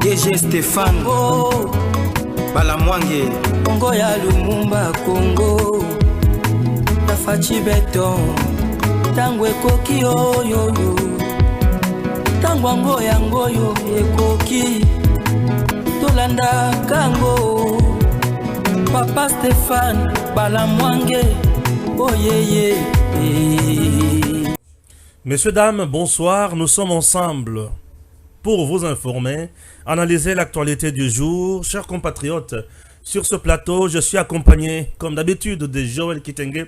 DG Stéphane Balamwange Congo ya Lumumba Congo Tafachi Beton Tango ekoki oyo Tango ango yango yo ekoki Tolanda kango Papa Stéphane Balamwange Oh yeah. Messieurs, dames, bonsoir. Nous sommes ensemble pour vous informer, analyser l'actualité du jour. Chers compatriotes, sur ce plateau, je suis accompagné, comme d'habitude, de Joël Kitenge.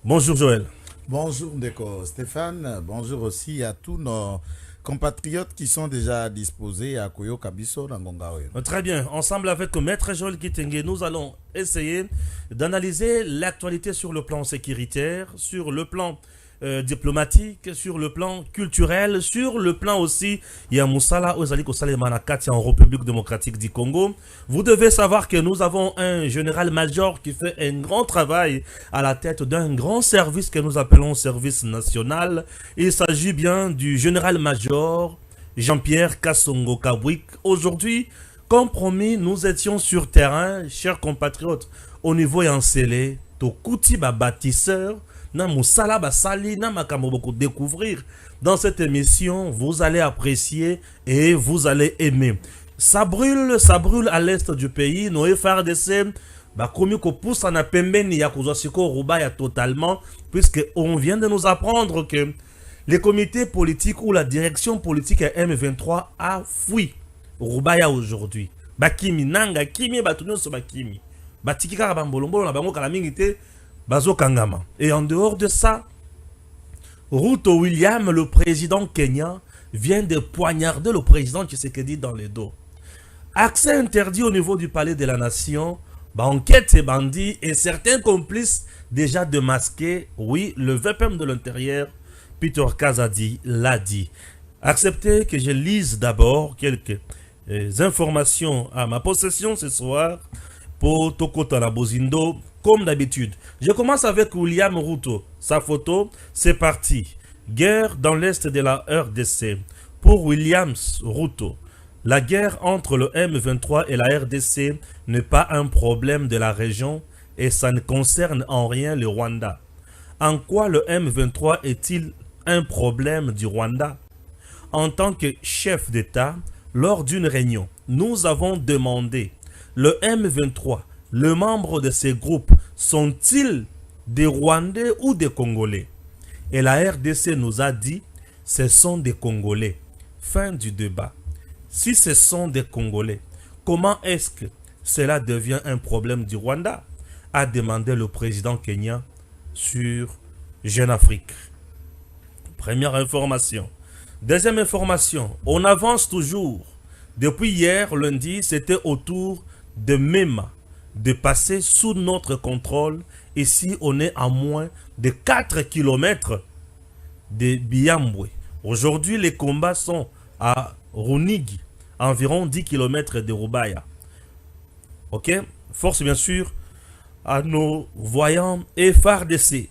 Bonjour Joël. Bonjour Ndeko Stéphane. Bonjour aussi à tous nos compatriotes qui sont déjà disposés à Koyo Kabiso dans Gongawe. Très bien. Ensemble avec Maître Joël Kitenge, nous allons essayer d'analyser l'actualité sur le plan sécuritaire, sur le plan diplomatique, sur le plan culturel, sur le plan aussi Yamoussala Ozali Salemana-Katia en République démocratique du Congo. Vous devez savoir que nous avons un général-major qui fait un grand travail à la tête d'un grand service que nous appelons service national. Il s'agit bien du général-major Jean-Pierre Kassongo Kabwik. Aujourd'hui, comme promis, nous étions sur terrain, chers compatriotes, au niveau Yansele, Tokutiba bâtisseur, découvrir dans cette émission. Vous allez apprécier et vous allez aimer. Ça brûle à l'est du pays. Nos FRDC totalement, puisque on vient de nous apprendre que les comités politiques ou la direction politique M23 a fui Rubaya aujourd'hui. Bakimi nanga kimi batunyo so bakimi batikika bambolombolo na bango kala mingite Bazo Kangama. Et en dehors de ça, Ruto William, le président kenyan, vient de poignarder le président Tshisekedi dans le dos. Accès interdit au niveau du palais de la nation, enquête et bandits et certains complices déjà démasqués. Oui, le VPM de l'intérieur, Peter Kazadi, l'a dit. Acceptez que je lise d'abord quelques informations à ma possession ce soir pour Tokota la Bozindo. Comme d'habitude, je commence avec William Ruto. Sa photo, c'est parti. Guerre dans l'est de la RDC. Pour William Ruto, la guerre entre le M23 et la RDC n'est pas un problème de la région et ça ne concerne en rien le Rwanda. En quoi le M23 est-il un problème du Rwanda? En tant que chef d'État, lors d'une réunion, nous avons demandé le M23, les membres de ces groupes sont-ils des Rwandais ou des Congolais? Et la RDC nous a dit, ce sont des Congolais. Fin du débat. Si ce sont des Congolais, comment est-ce que cela devient un problème du Rwanda? A demandé le président kenyan sur Jeune Afrique. Première information. Deuxième information, on avance toujours. Depuis hier, lundi, c'était au tour de Mema de passer sous notre contrôle. Ici, on est à moins de 4 km de Biambwe. Aujourd'hui, les combats sont à Runigi, environ 10 km de Rubaya. Ok? Force bien sûr à nos voyants FRDC.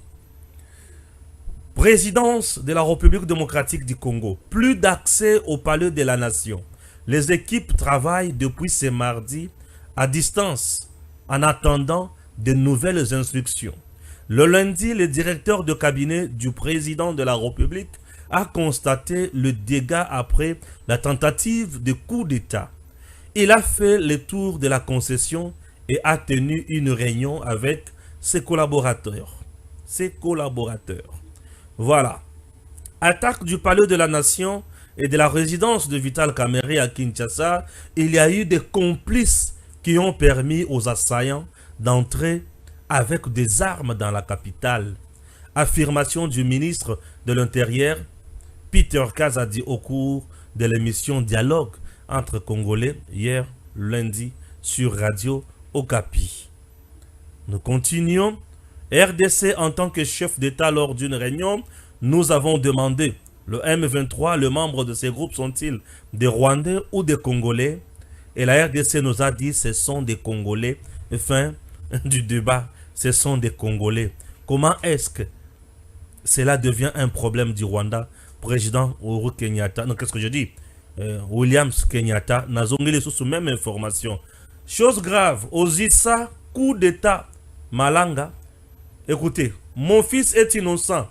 Présidence de la République démocratique du Congo. Plus d'accès au palais de la nation. Les équipes travaillent depuis ce mardi à distance en attendant de nouvelles instructions. Le lundi, le directeur de cabinet du président de la République a constaté le dégât après la tentative de coup d'État. Il a fait le tour de la concession et a tenu une réunion avec ses collaborateurs. Voilà. Attaque du palais de la nation et de la résidence de Vital Kamerhe à Kinshasa, il y a eu des complices qui ont permis aux assaillants d'entrer avec des armes dans la capitale. Affirmation du ministre de l'Intérieur, Peter Kazadi, au cours de l'émission Dialogue entre Congolais, hier lundi, sur Radio Okapi. Nous continuons. RDC en tant que chef d'État lors d'une réunion, nous avons demandé, le M23, les membres de ces groupes sont-ils des Rwandais ou des Congolais? Et la RDC nous a dit ce sont des Congolais. Fin du débat, ce sont des Congolais. Comment est-ce que cela devient un problème du Rwanda? Président Uhuru Kenyatta, non, qu'est-ce que je dis? Williams Kenyatta, nazongeli sous même information. Chose grave, Ozissa, coup d'état, Malanga. Écoutez, mon fils est innocent,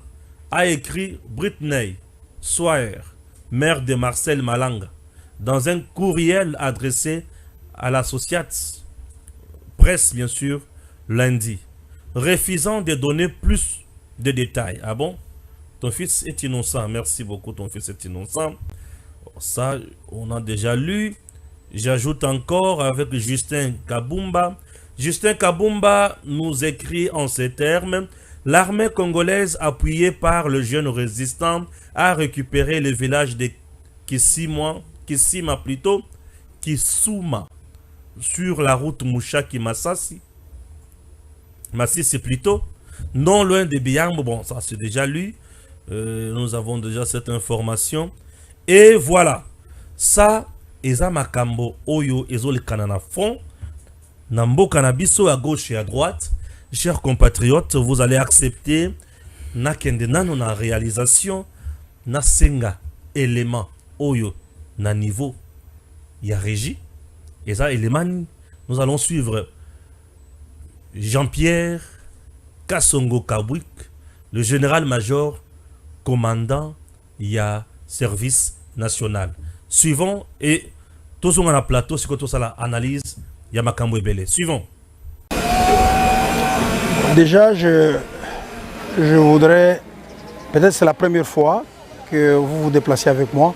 a écrit Britney Swire, mère de Marcel Malanga, dans un courriel adressé à l'Associated Press, bien sûr, lundi, refusant de donner plus de détails. Ah bon? Ton fils est innocent. Merci beaucoup, ton fils est innocent. Ça, on a déjà lu. J'ajoute encore avec Justin Kabumba. Justin Kabumba nous écrit en ces termes. L'armée congolaise, appuyée par le jeune résistant, a récupéré le village de Kisima sur la route Mouchaki-Massassi. Massissi plutôt, non loin de Biambo. Bon, ça c'est déjà lu. Nous avons déjà cette information. Et voilà. Ça, Eza Makambo, Oyo, Ezo le Kanana fond. Nambo Kanabiso à gauche et à droite. Chers compatriotes, vous allez accepter Nakende Nano na réalisation. Nasenga élément Oyo na niveau. Ya régie. Eza élément. Nous allons suivre Jean-Pierre Kassongo Kabwik, le général-major commandant ya service national. Suivons et tous on a plateau, c'est que tout ça la analyse ya makambo ebele. Suivons. Déjà, je voudrais, peut-être c'est la première fois que vous vous déplacez avec moi.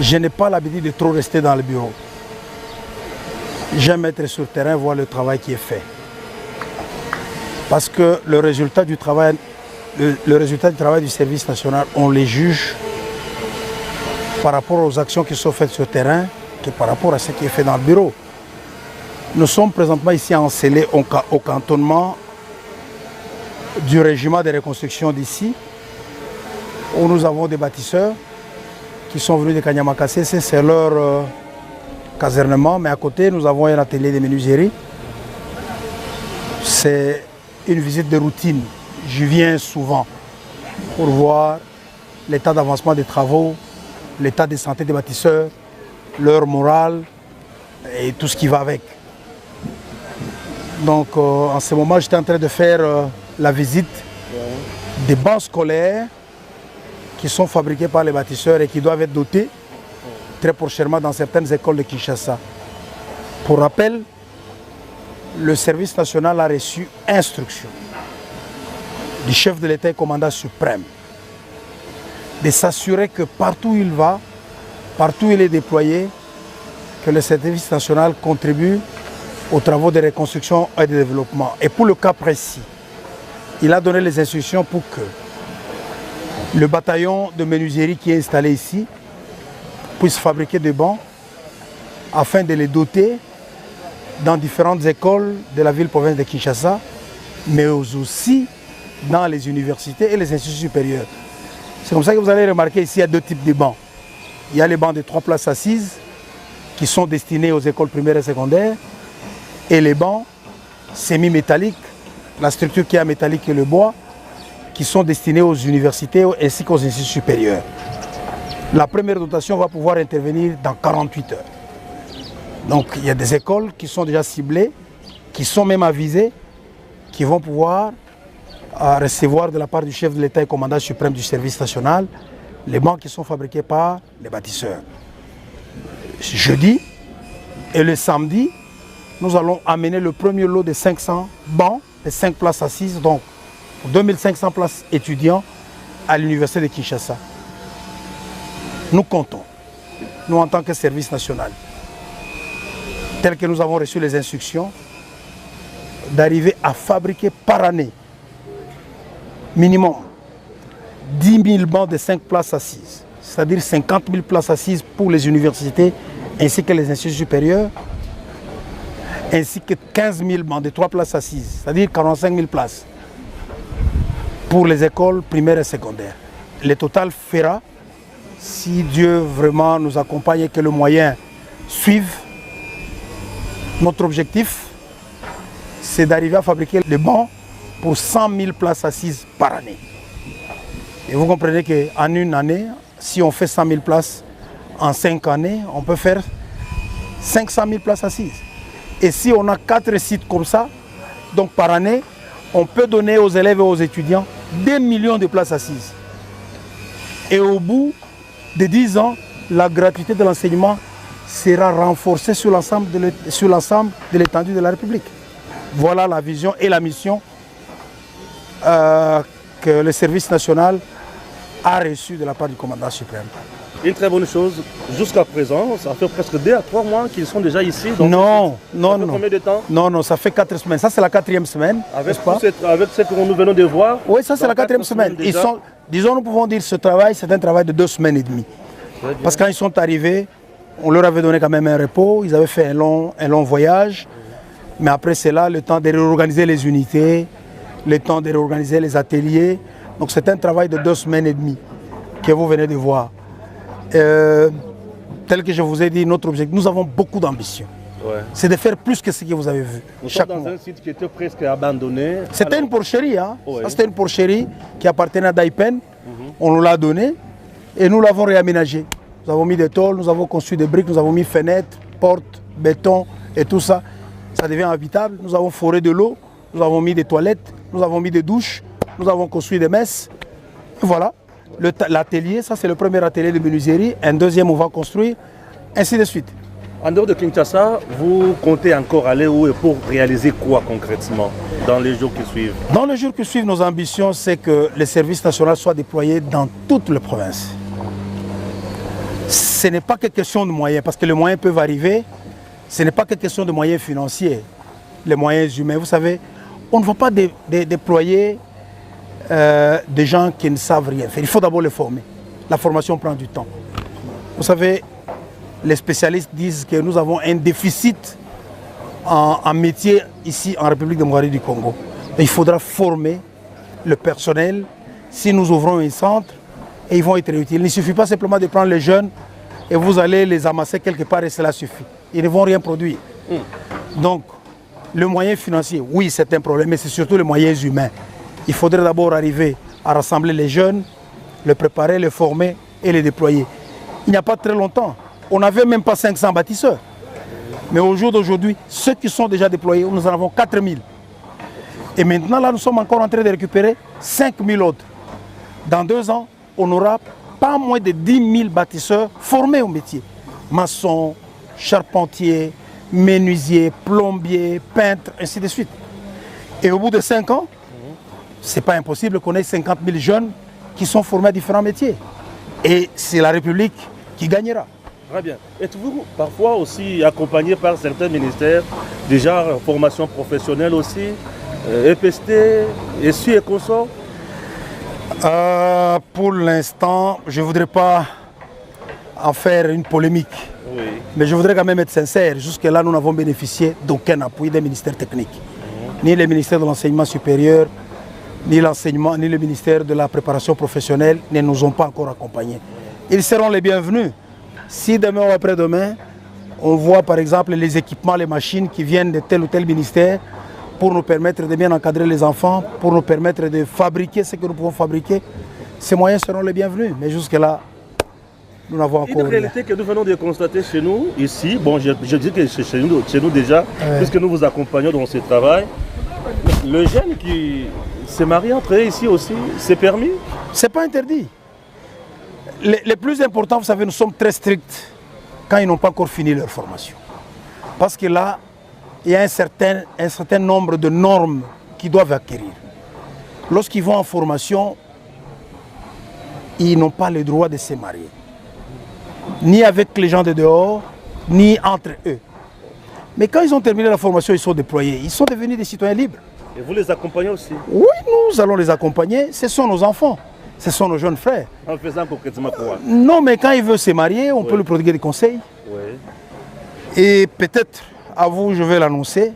Je n'ai pas l'habitude de trop rester dans le bureau. J'aime être sur le terrain, voir le travail qui est fait. Parce que le résultat du travail du service national, on les juge par rapport aux actions qui sont faites sur le terrain que par rapport à ce qui est fait dans le bureau. Nous sommes présentement ici à Ensélé, au cantonnement du régiment de reconstruction d'ici, où nous avons des bâtisseurs qui sont venus de Kanyamakase, c'est leur casernement, mais à côté nous avons un atelier de menuiserie. C'est une visite de routine. Je viens souvent pour voir l'état d'avancement des travaux, l'état de santé des bâtisseurs, leur morale et tout ce qui va avec. Donc en ce moment, j'étais en train de faire la visite des bancs scolaires qui sont fabriqués par les bâtisseurs et qui doivent être dotés très prochainement dans certaines écoles de Kinshasa. Pour rappel, le service national a reçu instruction du chef de l'État et commandant suprême de s'assurer que partout où il va, partout où il est déployé, que le service national contribue aux travaux de reconstruction et de développement. Et pour le cas précis, il a donné les instructions pour que le bataillon de menuiserie qui est installé ici puisse fabriquer des bancs afin de les doter dans différentes écoles de la ville-province de Kinshasa, mais aussi dans les universités et les instituts supérieurs. C'est comme ça que vous allez remarquer ici, il y a deux types de bancs. Il y a les bancs de 3 places assises qui sont destinés aux écoles primaires et secondaires et les bancs semi-métalliques, la structure qui est métallique et le bois, qui sont destinés aux universités ainsi qu'aux instituts supérieurs. La première dotation va pouvoir intervenir dans 48 heures. Donc il y a des écoles qui sont déjà ciblées, qui sont même avisées, qui vont pouvoir recevoir de la part du chef de l'État et commandant suprême du service national les bancs qui sont fabriqués par les bâtisseurs. Jeudi et le samedi, nous allons amener le premier lot de 500 bancs, de 5 places assises, donc 2500 places étudiants à l'université de Kinshasa. Nous comptons, nous en tant que service national, tel que nous avons reçu les instructions, d'arriver à fabriquer par année minimum 10 000 bancs de 5 places assises, c'est-à-dire 50 000 places assises pour les universités ainsi que les instituts supérieurs, ainsi que 15 000 bancs de 3 places assises, c'est-à-dire 45 000 places pour les écoles primaires et secondaires. Le total fera, si Dieu vraiment nous accompagne et que le moyen suive, notre objectif, c'est d'arriver à fabriquer des bancs pour 100 000 places assises par année. Et vous comprenez qu'en une année, si on fait 100 000 places, en 5 années, on peut faire 500 000 places assises. Et si on a 4 sites comme ça, donc par année, on peut donner aux élèves et aux étudiants 2 millions de places assises. Et au bout de 10 ans, la gratuité de l'enseignement sera renforcée sur l'ensemble de l'étendue de la République. Voilà la vision et la mission que le service national a reçue de la part du commandant suprême. Une très bonne chose, jusqu'à présent, ça fait presque 2 à 3 mois qu'ils sont déjà ici. Donc non. Combien de temps? Non, ça fait 4 semaines. Ça, c'est la 4e semaine. Avec ce que nous venons de voir? Oui, ça, c'est la 4e semaine. Disons, nous pouvons dire que ce travail, c'est un travail de 2 semaines et demie. Parce que quand ils sont arrivés, on leur avait donné quand même un repos. Ils avaient fait un long voyage. Mais après cela, le temps de réorganiser les unités, le temps de réorganiser les ateliers. Donc, c'est un travail de 2 semaines et demie que vous venez de voir. Tel que je vous ai dit, notre objectif, nous avons beaucoup d'ambition. Ouais. C'est de faire plus que ce que vous avez vu. Nous sommes dans un site qui était presque abandonné. C'était une porcherie. Hein? Ouais. C'était une porcherie qui appartenait à Daipen. On nous l'a donné et nous l'avons réaménagé. Nous avons mis des tôles, nous avons construit des briques, nous avons mis fenêtres, portes, béton et tout ça. Ça devient habitable. Nous avons foré de l'eau, nous avons mis des toilettes, nous avons mis des douches, nous avons construit des messes. Et voilà. L'atelier, ça c'est le premier atelier de menuiserie, un deuxième on va construire, ainsi de suite. En dehors de Kinshasa, vous comptez encore aller où et pour réaliser quoi concrètement dans les jours qui suivent? Dans les jours qui suivent, nos ambitions, c'est que le service national soit déployé dans toutes les provinces. Ce n'est pas que question de moyens, parce que les moyens peuvent arriver, ce n'est pas que question de moyens financiers, les moyens humains. Vous savez, on ne va pas déployer des gens qui ne savent rien faire. Il faut d'abord les former. La formation prend du temps. Vous savez, les spécialistes disent que nous avons un déficit en métier ici en République démocratique du Congo. Et il faudra former le personnel. Si nous ouvrons un centre, et ils vont être utiles. Il ne suffit pas simplement de prendre les jeunes et vous allez les amasser quelque part et cela suffit. Ils ne vont rien produire. Donc, le moyen financier, oui, c'est un problème, mais c'est surtout les moyens humains. Il faudrait d'abord arriver à rassembler les jeunes, les préparer, les former et les déployer. Il n'y a pas très longtemps, on n'avait même pas 500 bâtisseurs. Mais au jour d'aujourd'hui, ceux qui sont déjà déployés, nous en avons 4000. Et maintenant, là, nous sommes encore en train de récupérer 5000 autres. Dans 2 ans, on n'aura pas moins de 10 000 bâtisseurs formés au métier. Maçons, charpentiers, menuisiers, plombiers, peintres, ainsi de suite. Et au bout de 5 ans, ce n'est pas impossible qu'on ait 50 000 jeunes qui sont formés à différents métiers. Et c'est la République qui gagnera. Très bien. Êtes-vous parfois aussi accompagné par certains ministères, déjà formation professionnelle aussi, EPST, ESU et consorts? Pour l'instant, je ne voudrais pas en faire une polémique. Oui. Mais je voudrais quand même être sincère. Jusque-là, nous n'avons bénéficié d'aucun appui des ministères techniques. Ni les ministères de l'enseignement supérieur, ni l'enseignement, ni le ministère de la préparation professionnelle ne nous ont pas encore accompagnés. Ils seront les bienvenus. Si demain ou après-demain, on voit par exemple les équipements, les machines qui viennent de tel ou tel ministère pour nous permettre de bien encadrer les enfants, pour nous permettre de fabriquer ce que nous pouvons fabriquer, ces moyens seront les bienvenus. Mais jusque-là, nous n'avons encore... Une réalité que nous venons de constater chez nous, ici, bon, je dis que chez nous déjà, puisque nous vous accompagnons dans ce travail, le jeune qui se marie entre eux ici aussi, c'est permis? C'est pas interdit. Les plus importants, vous savez, nous sommes très stricts quand ils n'ont pas encore fini leur formation. Parce que là, il y a un certain nombre de normes qu'ils doivent acquérir. Lorsqu'ils vont en formation, ils n'ont pas le droit de se marier. Ni avec les gens de dehors, ni entre eux. Mais quand ils ont terminé la formation, ils sont déployés. Ils sont devenus des citoyens libres. Et vous les accompagnez aussi? Oui, nous allons les accompagner. Ce sont nos enfants. Ce sont nos jeunes frères. En faisant concrètement quoi? Non, mais quand il veut se marier, on peut lui prodiguer des conseils. Oui. Et peut-être, à vous, je vais l'annoncer.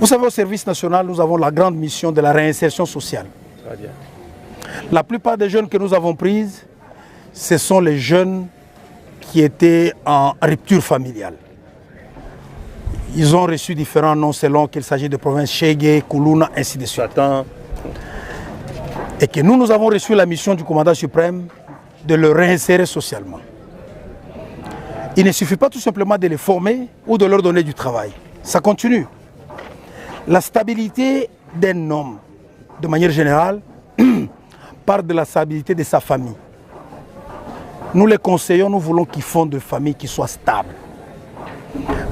Vous savez, au service national, nous avons la grande mission de la réinsertion sociale. Très bien. La plupart des jeunes que nous avons prises, ce sont les jeunes qui étaient en rupture familiale. Ils ont reçu différents noms selon qu'il s'agit de provinces Chégué, Koulouna, ainsi de suite. Satan. Et que nous avons reçu la mission du commandant suprême de le réinsérer socialement. Il ne suffit pas tout simplement de les former ou de leur donner du travail. Ça continue. La stabilité d'un homme, de manière générale, part de la stabilité de sa famille. Nous les conseillons, nous voulons qu'ils fondent des familles qui soient stables.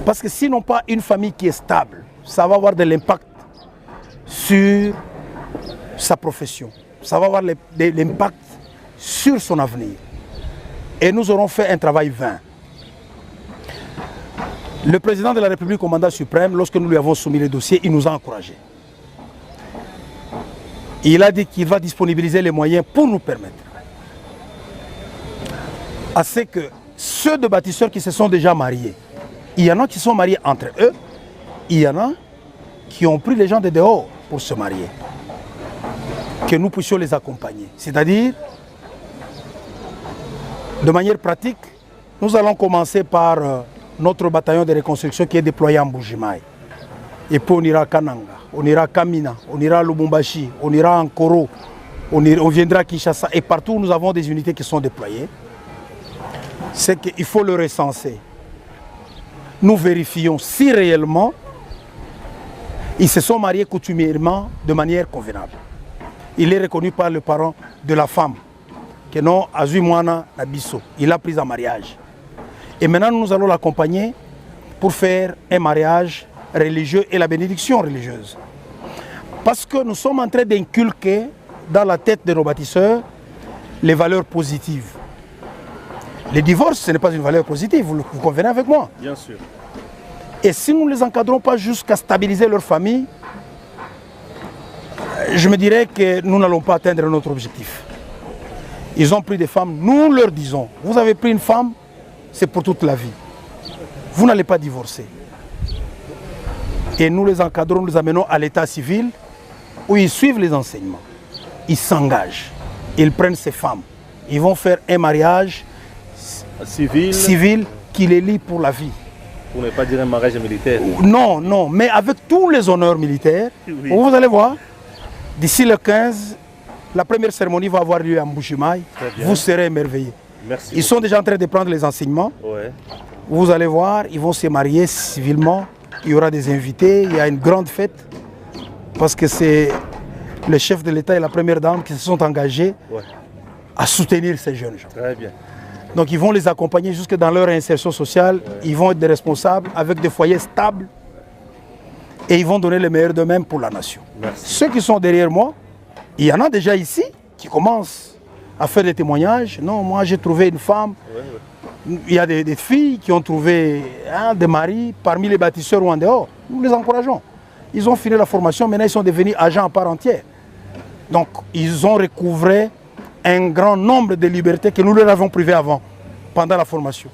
Parce que s'ils n'ont pas une famille qui est stable, ça va avoir de l'impact sur sa profession. Ça va avoir l'impact sur son avenir. Et nous aurons fait un travail vain. Le président de la République au mandat suprême, lorsque nous lui avons soumis le dossier, il nous a encouragés. Il a dit qu'il va disponibiliser les moyens pour nous permettre à ce que ceux de bâtisseurs qui se sont déjà mariés, il y en a qui sont mariés entre eux, il y en a qui ont pris les gens de dehors pour se marier. Que nous puissions les accompagner. C'est-à-dire, de manière pratique, nous allons commencer par notre bataillon de reconstruction qui est déployé en Mbuji-Mayi. Et puis on ira à Kananga, on ira à Kamina, on ira à Lubumbashi, on ira à Nkoro, on viendra à Kinshasa. Et partout où nous avons des unités qui sont déployées, c'est qu'il faut le recenser. Nous vérifions si réellement ils se sont mariés coutumièrement de manière convenable. Il est reconnu par le parent de la femme que non, Azui Mwana Nabiso, il a pris en mariage. Et maintenant, nous allons l'accompagner pour faire un mariage religieux et la bénédiction religieuse. Parce que nous sommes en train d'inculquer dans la tête de nos bâtisseurs les valeurs positives. Le divorce, ce n'est pas une valeur positive, vous convenez avec moi? Bien sûr. Et si nous ne les encadrons pas jusqu'à stabiliser leur famille, je me dirais que nous n'allons pas atteindre notre objectif. Ils ont pris des femmes, nous leur disons, vous avez pris une femme, c'est pour toute la vie. Vous n'allez pas divorcer. Et nous les encadrons, nous les amenons à l'état civil, où ils suivent les enseignements. Ils s'engagent, ils prennent ces femmes. Ils vont faire un mariage civil qui les lie pour la vie. Pour ne pas dire un mariage militaire. Non, non, mais avec tous les honneurs militaires, oui. Vous allez voir, d'ici le 15, la première cérémonie va avoir lieu à Mbuji-Mayi. Vous serez émerveillés. Merci. Ils sont déjà en train de prendre les enseignements. Ouais. Vous allez voir, ils vont se marier civilement. Il y aura des invités, il y a une grande fête. Parce que c'est le chef de l'État et la première dame qui se sont engagés à soutenir ces jeunes gens. Très bien. Donc ils vont les accompagner jusque dans leur insertion sociale. Ils vont être des responsables avec des foyers stables. Et ils vont donner le meilleur d'eux-mêmes pour la nation. Merci. Ceux qui sont derrière moi, il y en a déjà ici qui commencent à faire des témoignages. Non, moi j'ai trouvé une femme. Il y a des filles qui ont trouvé des maris parmi les bâtisseurs ou en dehors. Nous les encourageons. Ils ont fini la formation, maintenant ils sont devenus agents à part entière. Donc ils ont recouvré un grand nombre de libertés que nous leur avons privées avant, pendant la formation.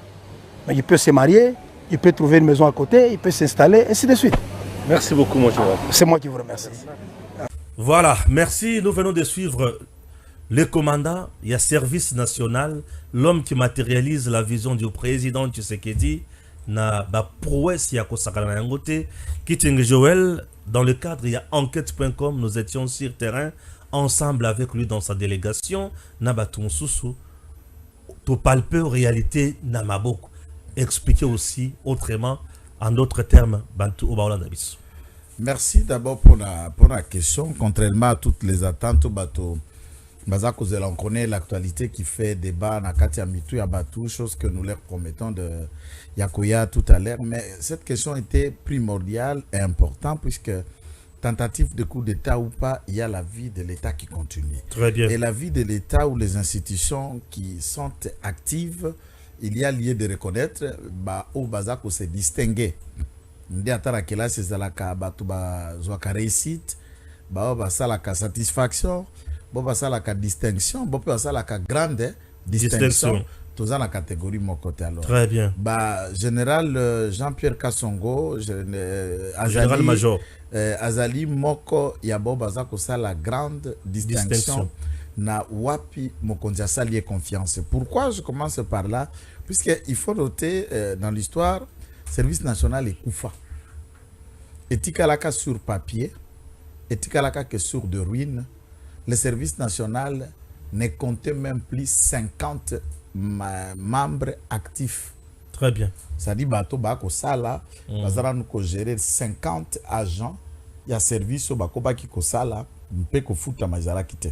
Donc, il peut se marier, il peut trouver une maison à côté, il peut s'installer, ainsi de suite. Merci beaucoup, mon joueur. C'est moi qui vous remercie. Voilà, merci. Nous venons de suivre le commandant, il y a Service National, l'homme qui matérialise la vision du président Tshisekedi, na ba prouesse ya kosakana na ngote, Kiting Joël, dans le cadre, il y a enquête.com, nous étions sur terrain, ensemble avec lui dans sa délégation, na baton susu, to palper réalité na maboko. Expliquer aussi autrement, en d'autres termes, Bantu Obaola Nabiso. Merci d'abord pour la question. Contrairement à toutes les attentes, on connaît l'actualité qui fait débat dans Katia Mitou et Abatou, chose que nous leur promettons de Yakoya tout à l'heure. Mais cette question était primordiale et importante puisque tentative de coup d'État ou pas, il y a la vie de l'État qui continue. Très bien. Et la vie de l'État ou les institutions qui sont actives, il y a lieu de reconnaître au Bazako se distinguer. Ndi atara kela c'est la batu ba zoaka réussite, ba salaka satisfaction, ba salaka distinction, ba salaka grande distinction. Tous dans la catégorie mon côté alors. Très bien. Général Jean-Pierre Kassongo, général major Azali Moko Yabo Bazako la grande distinction. Na wapi mokonzi asali confiance. Pourquoi je commence par là? Puisqu'il faut noter dans l'histoire, service national est Koufa. Etikalaka sur papier, Etikalaka que sur de ruines, le service national ne comptait même plus 50 membres actifs. Très bien. Ça dit bateau bako sala, bazara nous ko gérer 50 agents, il y a service au bako baki ko sala, mpe ko futa mazala kite.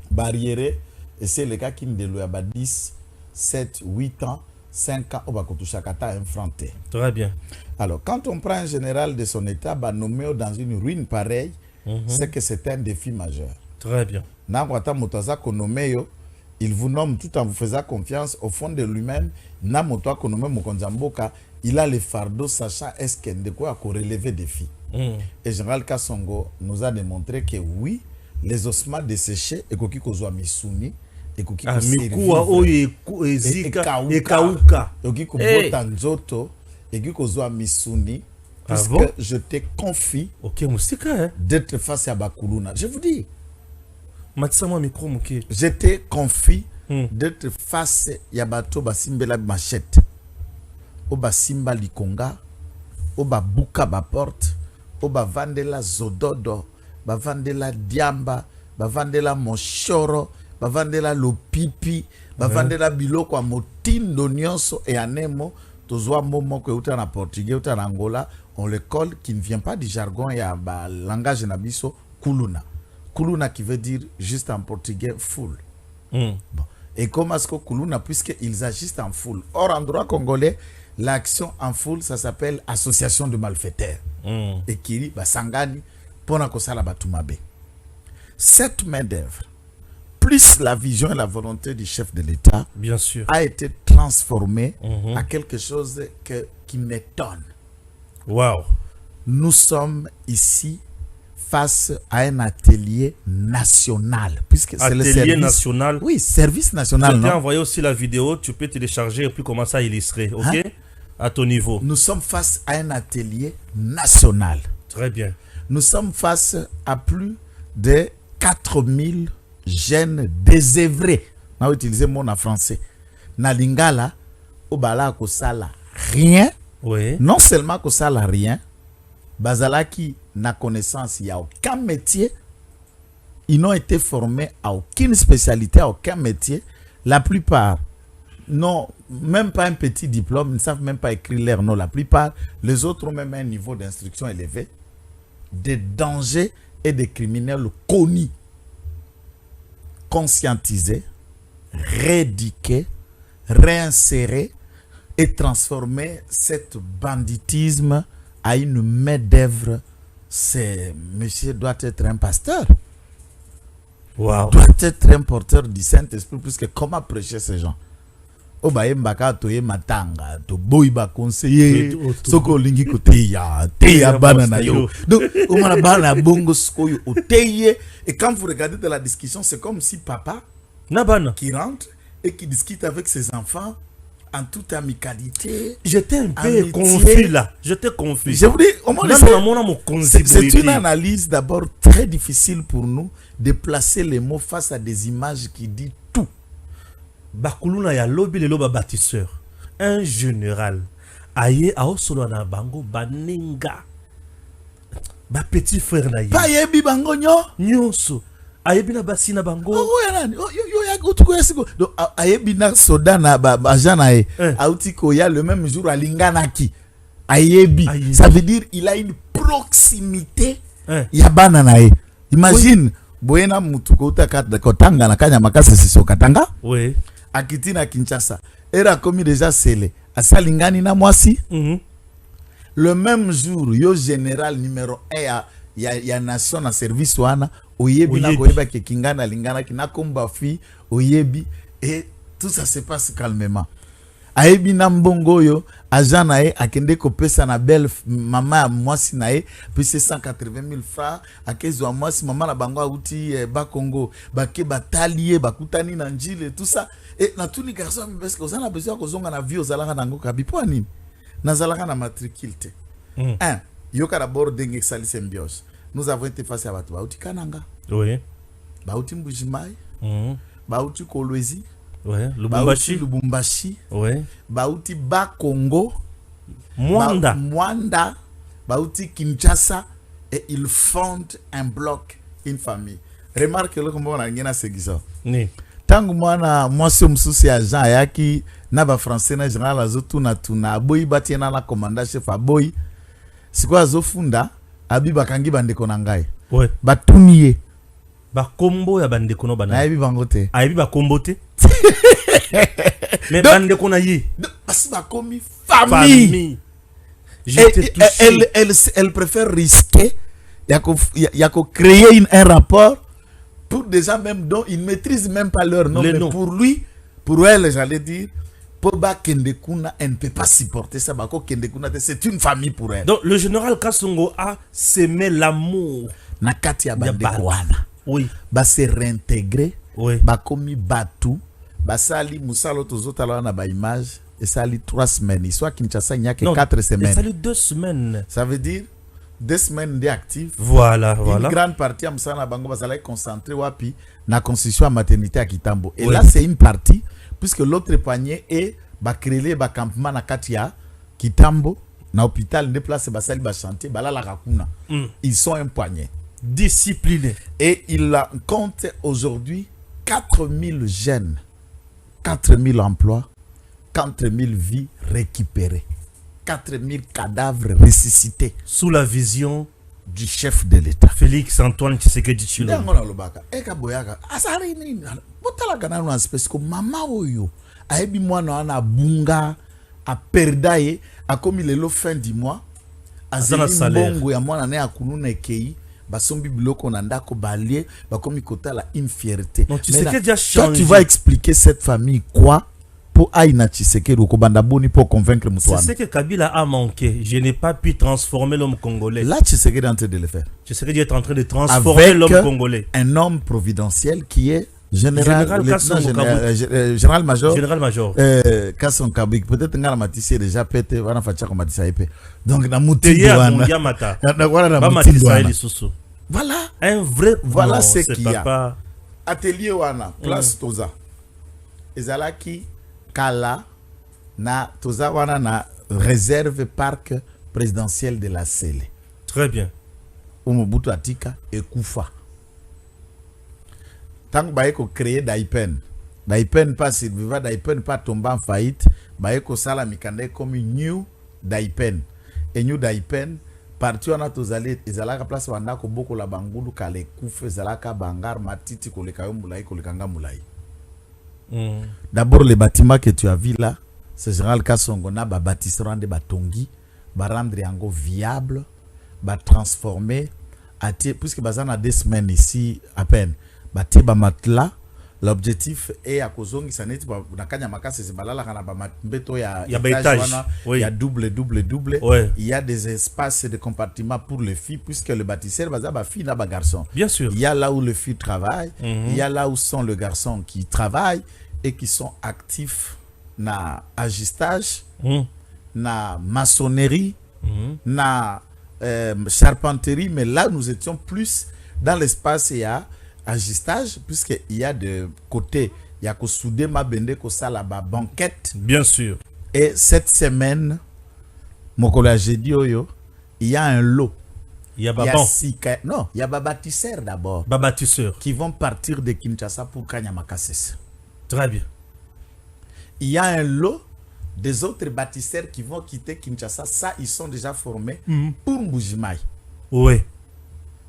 Barrière et c'est les gars qui me déloient 10, 7, 8 ans, 5 ans au bako toucha kata infranté. Très bien. Alors quand on prend un général de son état, bah nommé dans une ruine pareille, c'est que c'est un défi majeur. Très bien. Nangwata motaza konomeyo, il vous nomme tout en vous faisant confiance au fond de lui-même. Namoto konome mokonzamboka, il a le fardeau sachant est-ce qu'il de quoi relever des défis. Et Général Kassongo nous a démontré que oui, les ossements desséchés et koki kozwa misuni et koki ko mikuwa oyo ezika ekauka koki ko bota nzoto et koki kozwa misuni. Puisque je te confie d'être face à Bakuluna. Je vous dis. Je te confie d'être face à Bato Basimbela machette. O Basimba Likonga. O Babuka Baporte. O Bavandela Zododo. Bavandela Diamba. Bavandela Moshoro. Bavandela Lopipi. Bavandela Biloko Motindo Nyonso et Anemo. Tozwa momo que uta na portugais uta na Angola, on le colle qui ne vient pas du jargon, il y a un langage nabiso kuluna. Kuluna qui veut dire juste en portugais full. Bon. Et comment est-ce que kuluna, puisqu'ils agissent en full. Or en droit congolais, l'action en full, ça s'appelle association de malfaiteurs. Et qui basangani pona kosala batumabe. Cette main d'œuvre, plus la vision et la volonté du chef de l'État, bien sûr, a été transformée à quelque chose qui m'étonne. Wow. Nous sommes ici face à un atelier national. Puisque c'est le service national. Oui, service national. Je t'ai envoyé aussi la vidéo, tu peux télécharger et puis commencer à illustrer, ok? À ton niveau. Nous sommes face à un atelier national. Très bien. Nous sommes face à plus de 4000 jeunes désœuvrés. On a utilisé le mot en français. Na lingala, au bala ko sala rien. Oui. Non seulement ko sala rien, bazala qui n'a connaissance, il n'y a aucun métier. Ils n'ont été formés à aucune spécialité, à aucun métier. La plupart n'ont même pas un petit diplôme, ils ne savent même pas écrire leur nom. La plupart, les autres ont même un niveau d'instruction élevé. Des dangers et des criminels connus, conscientisés, rééduqués, réinsérés et transformer cet banditisme à une main d'œuvre. C'est monsieur doit être un pasteur. Wow. Doit être un porteur du Saint-Esprit, puisque comment prêcher ces gens? O baye mbaka toye matanga to boy ba conseiller soko lingi ko teya bana na yo. Donc o mana bana bongo skoyo o teye. Et quand vous regardez de la discussion, c'est comme si papa qui rentre et qui discute avec ses enfants en toute amicalité. J'étais un peu confus là. J'étais confus. Je vous dis, c'est une analyse d'abord très difficile pour nous de placer les mots face à des images qui disent tout. Bakuluna ya lobby le loba bâtisseur. Un général. Aye a solo na bango baninga. Ba petit frère na ye. Ba yebi bango nyonso. Ayebi na basi na bango. Oh yana yo ya gotuko yasiko. Donc ayebi na soda na ba jana e. Autiko ya le même jour alinganaki. Ayebi. Ça veut dire il a une proximité. Ya bana na e. Imagine boyena mutuko utakata kotanga na kanya makasi siso katanga. Oui. Akitina Kinshasa. Era commis déjà scellé. Asalingani na mwasi. Le même jour, yo général numéro 1 ya nation na service wana oyebi na koyeba ke kingana lingana ki na komba fi oyebi et tout ça se passe calmement. Ayebi na mbongo yo agent na e akende ko pesa na belle mama mwasi na e puis c'est 180,000 francs akezo mwasi mama na bango uti ba Congo bake batalie bakutani na njile tout ça. Et na tous les garçons parce que on a besoin que zonga na vie ozalaka nango kabipo nini nazalaka na matricule te. Un yoka d'abord dengue sali symbiose. Nous avons été face à batu bauti kananga. Oui. Bauti mbujimai. Bauti kolwezi. Oui. Lubumbashi. Oui. Bauti ba Congo. Mwanda. Bauti Kinshasa. Et ils fondent un bloc, une famille. Remarque le comment on a gagné ce qui ça. Tangu mwana mwasi msusi agent yaki na ba français na général azotuna tuna boyi batiena na commandant chef aboyi siko azofunda abi bakangi bandeko na ngai ouais batuniye ba kombo ya bandeko no bana ayebi bango te ayebi ba kombo te mais bandeko na ye basi bakomi famille. Elle préfère risquer y a créer un rapport pour des gens même dont ils ne maîtrisent même pas leur nom. Mais pour lui, pour elle, j'allais dire, Poba Kendekuna, elle ne peut pas supporter ça. C'est une famille pour elle. Donc le général Kassongo a semé l'amour. Nakatia Bandekwana. Oui. Ba se réintégrer. Oui. Ba komi batu. Ba sali musalo tozotala na ba image. Et ça a 3 semaines. Soit Kinshasa, il n'y a que 4 semaines. Ça a 2 semaines. Ça veut dire 2 semaines d'actifs. Voilà. Une grande partie de Msana Bango va s'aller concentrer wapi na constitution à maternité à Kitambo. Et oui. Là, c'est une partie, puisque l'autre panier est créer un campement na Katia, Kitambo, na hôpital, des places, basali, chantier, bala la rakuna. Ils sont un poignet. Disciplinés. Et il compte aujourd'hui 4000 jeunes, 4000 emplois. 4000 vies récupérées, 4000 cadavres ressuscités sous la vision du chef de l'État. Félix Antoine Tshisekedi Tshilombo. Maman oyo ayebi mwana wana bunga a perdaye a comme le fin du mois azeli mbongo ya mwana na akununa ekei basombi biloko na ndako balie bakomi kotala une fierté. Toi tu vas expliquer cette famille quoi? Pour Aïna Tshisekedi ou Kobandaboni pour convaincre Moutouane. C'est ce que Kabila a manqué. Je n'ai pas pu transformer l'homme congolais. Là, Tshisekedi est en train de le faire. Tshisekedi est en train de transformer l'homme congolais. Un homme providentiel qui est général-major. Général-major. Kasson Kabik. Peut-être que Matisse déjà pété. Voilà, Fatia comme Matisse Aïpe. Donc, na Mouti Douana. Voilà. Un vrai. Voilà ce qu'il y a. Atelier Wana, place Toza. Ezalaki. Kala na tozawana na réserve parc présidentiel de la Sele. Très bien. Mobutu Atika et Koufa. Tant que baeko créer Daipen pas survivre, Daipen pas tomber en faillite, baeko sala mikande comme New Daipen. Et New Daipen parti wana tozali ezalaka place wanda ko boko la bangulu kale Koufa ezalaka bangar matiti koleka mulai kolekanga mulai. D'abord, les bâtiments que tu as vus là, c'est général Kassongo na ba bâtisseur de batongi, ba rendre yango viable, ba transformer, puisque bazana 2 semaines ici à peine, ba te ba matelas. L'objectif est à kozongi saneti ba nakanya makase zibalala kana ba mbeto ya étage, il y a double. Ouais. Il y a des espaces de compartiments pour les filles puisque le bâtisseur baza ba fille na ba garçon. Bien sûr. Il y a là où les filles travaillent, il y a là où sont les garçons qui travaillent et qui sont actifs na ajustage, na maçonnerie, na charpenterie, mais là nous étions plus dans l'espace il y a ajustage puisqu'il y a de côté il y a que soudé ma bende ko sala ba banquette. Bien sûr. Et cette semaine mon collègue j'ai dit oyo il y a un lot. Il y a bâtisseurs d'abord. Bâtisseurs qui vont partir de Kinshasa pour Kanyamakasese. Très bien. Il y a un lot des autres bâtisseurs qui vont quitter Kinshasa. Ça, ils sont déjà formés pour Mbujimaï. Oui.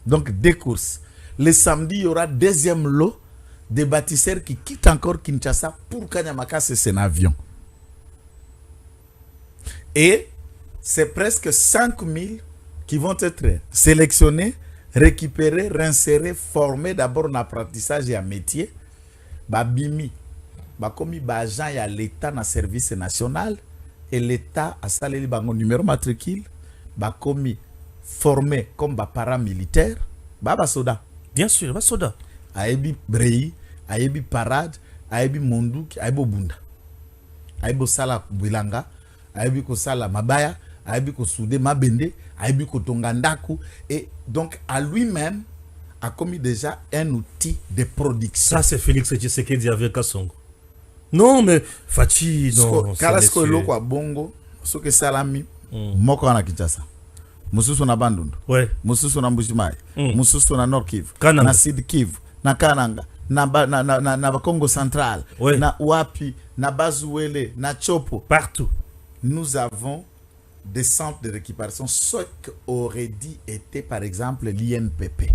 Donc, 2 courses. Le samedi, il y aura 2e lot de bâtisseurs qui quittent encore Kinshasa pour Kanyamakasese en avion. Et c'est presque 5000 qui vont être sélectionnés, récupérés, réinsérés, formés d'abord en apprentissage et en métier. Babimi. Bakomi agent ya l'État na service national et l'État a salé bango numéro matricule bakomi formé comme paramilitaire baba soda. Bien sûr, ba soda. Ayebi brei, ayebi parade, ayebi monduki, ayebi bunda. Ayebi sala bilanga, ayebi ko sala mabaya, ayebi ko souder mabende, ayebi ko tongandaku et donc à lui-même a commis déjà un outil de production. Ça c'est Félix Tshisekedi avec Kassongo. Non mais Fachi non. Kalasko loko a bongo, soke salami, moko na Kinshasa. Mususu na Bandundu. Ouais. Mususu na Mbujimayi. Mususu na Nord Kivu. Kananga. Na Sud Kivu. Na Kananga. na Congo central, Oui. na Wapi, na Bazuele, na Chopo. Partout. Nous avons des centres de récupération, ce qu'aurait dit été par exemple l'INPP.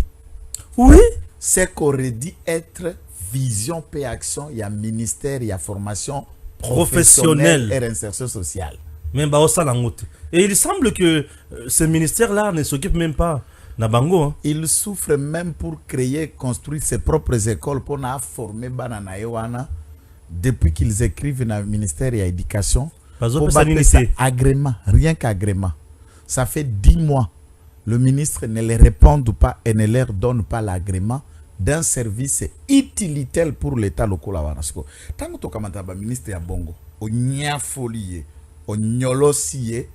Oui. Ce qu'aurait dit être Vision P Action, il y a ministère, il y a formation professionnelle et réinsertion sociale. Même et il semble que ce ministère-là ne s'occupe même pas Nabango. Hein. Il souffre même pour créer, construire ses propres écoles pour former Banana Ewana depuis qu'ils écrivent dans le ministère de l'Éducation. Pour agrément, rien qu'agrément. Ça fait 10 mois. Le ministre ne les répond pas et ne leur donne pas l'agrément d'un service utilitaire pour l'État local. Tant que tu ministre ya Bongo, on y a folie, on y a l'ossier.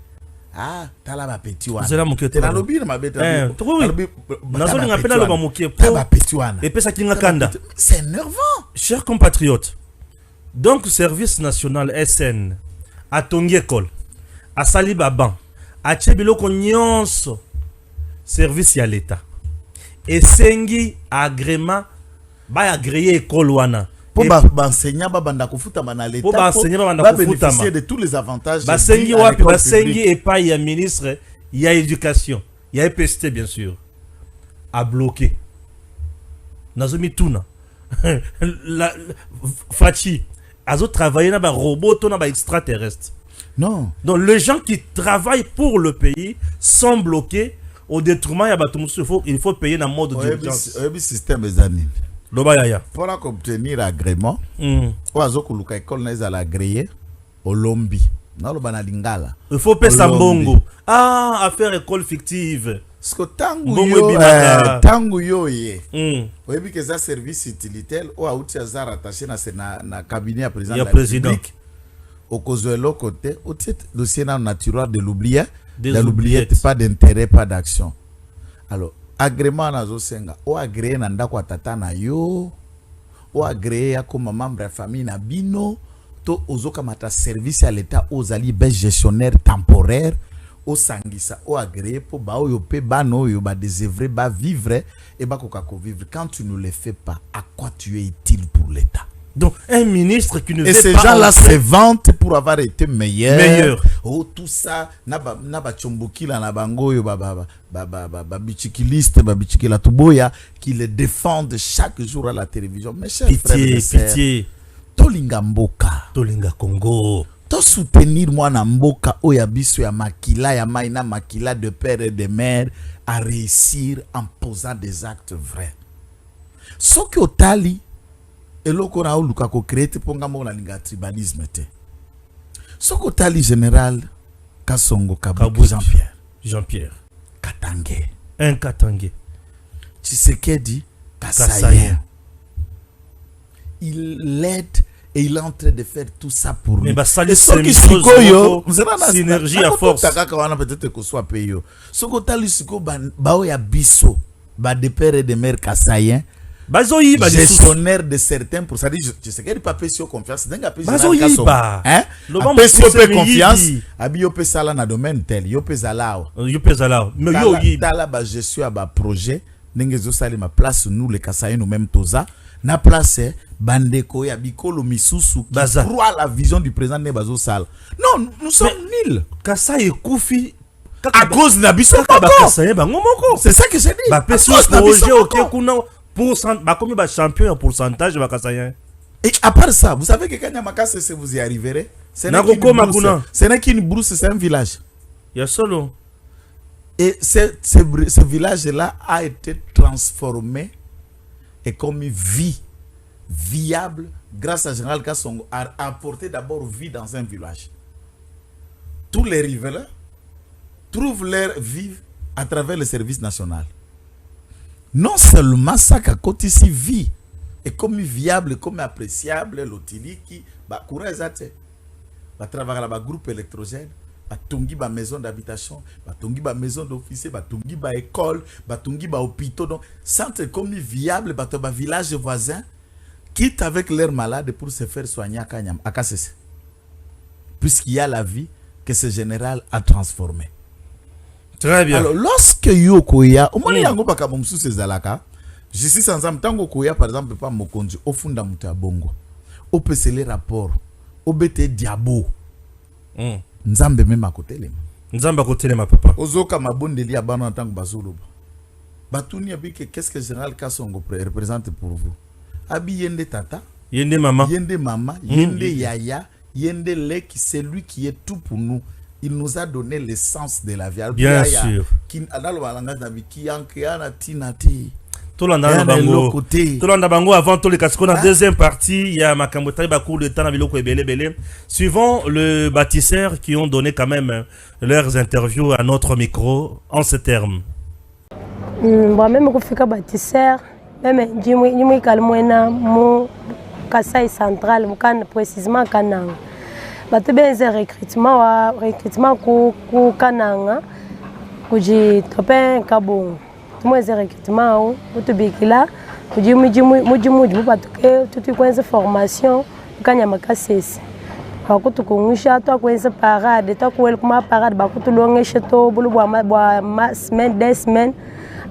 Ah, t'as la petit wana. C'est la moquette. T'as la lobby na mabeta. C'est énervant. Chers compatriotes, donc service national SN à Tongi école, à Salibaban, à Tchebiloko nyonso service à l'État. Et sengi agrément ba agréé école wana. Pour enseignant banda kufuta na l'État. Pour enseigner banda bénéficier de tous les avantages. Ba sengi wapi ba sengi et pas il y a ministre, il y a éducation, il y a EPST bien sûr. À bloquer. Nazomi tuna. Fachi azo travailler na ba robot na ba extraterrestre. Non. Donc les gens qui travaillent pour le pays sont bloqués au détriment ya bato musu il faut payer dans mode d'urgence. Oui, système des années. Lobaya. Pour obtenir agrément, oazo kuluka école na ezala agréé au Lombi. Na lo bana lingala. Il faut payer Sambongo. Ah, affaire école fictive. Parce que tangu yo ye. Oui, que ça service utilitaire ou outil azar attaché na cabinet à président de la République. Au cause de l'autre côté, au titre dossier naturel de l'oubliette, pas d'intérêt, pas d'action. Alors, agrément nazo senga, ou agréé na ndako tata na yo, ou agréé comme membre de famille na bino, to ozoka mata service à l'État aux alliés gestionnaire temporaire, au sangisa, ou agréé pour ba yo pe ba no yo ba désœuvrer, ba vivre et ba kokako vivre. Quand tu ne le fais pas, à quoi tu es utile pour l'État? Donc, un ministre qui ne veut pas... Et ces gens-là se vantent pour avoir été meilleurs. Oh, tout ça, naba chomboki la nabango yo bichikiliste, bichikila tuboya, qui les défendent chaque jour à la télévision. Mes chers frères et sœurs, pitié. Tolinga mboka. Tolinga Congo. To soutenir moi na mboka oya biso ya makila ya maina makila de père et de mère à réussir en posant des actes vrais. Ce que otali et loko na oluka ko créer ponga mo na linga tribalisme te. Soko tali général Kasongo Kabuki Jean-Pierre Katangé. Un Katangé. Tshisekedi Kasaye. Il l'aide et il est en train de faire tout ça pour lui. Mais et ceux qui synergie à force. Peut-être que soit payé. Soko tali siko bao ya biso ba de père et de mère Kasayen. Gestionnaire de certains pour ça dire je sais qu'il pas payé sur confiance d'un gars hein le confiance abi pe sala na domaine tel yo pe zalao mais yo yi tala ba gestion ba projet ndenge zo sali ma place nous les Kasayen nous même toza na place bandeko ya bikolo misusu qui croit la vision du président ne bazo sala non nous sommes nuls Kasaye Koufi à cause na biso c'est ça que j'ai dit ba projet OK kuna pour comme champion en pourcentage de Kasayen. Et à part ça, vous savez que quand Yamakase vous y arriverez, ce n'est qu'une brousse, c'est un village. Il y a solo. Et ce village-là a été transformé et comme vie viable grâce à Général Kassongo a apporté d'abord vie dans un village. Tous les riverains trouvent leur vie à travers le service national. Non seulement ça qu'a côté ici vie et comme viable, comme appréciable, l'otili qui va courage à va travailler dans groupe électrogène, va tongi ba maison d'habitation, va tongi ba maison d'officier, va tongi ba école, va tongi ba hôpital, donc centre comme viable, ba village voisin, quitte avec leurs malades pour se faire soigner à Kanyam, à Kassese. Puisqu'il y a la vie que ce général a transformée. Très bien. Alors, lorsque Yokoya, au moins, justice ensemble tango koya par exemple pas mokonzi ofunda mutu ya bongo opesele rapport obete diabo nzambe même à côté les nzambe akotelema papa ozoka mabondeli ya bana tango bazoloba batuni abike qu'est-ce que général Kasongo représente pour vous abi yende tata yende mama yende yaya yende lek c'est lui qui est tout pour nous. Il nous a donné l'essence de la vie. Bien sûr. Tolanda bango avant tous les cas qu'on a deuxième partie il y a Makambotari Bakou de temps biloko ebele. Suivant le bâtisseur qui ont donné quand même leurs interviews à notre micro en ces termes. Bon même kufika bâtisseur même njimwe kalmwena mo Kasai central mukana précisément kananga. Bato benze recrutement ku kananga kuji topen kabongo tumweze recrutement au utubikila kuji muji batuke tutikwenze formation kanya makasese bakutukungusha to kwenze parade to kuwel kuma parade bakutulongeshe to bulu bwa semaine des semaines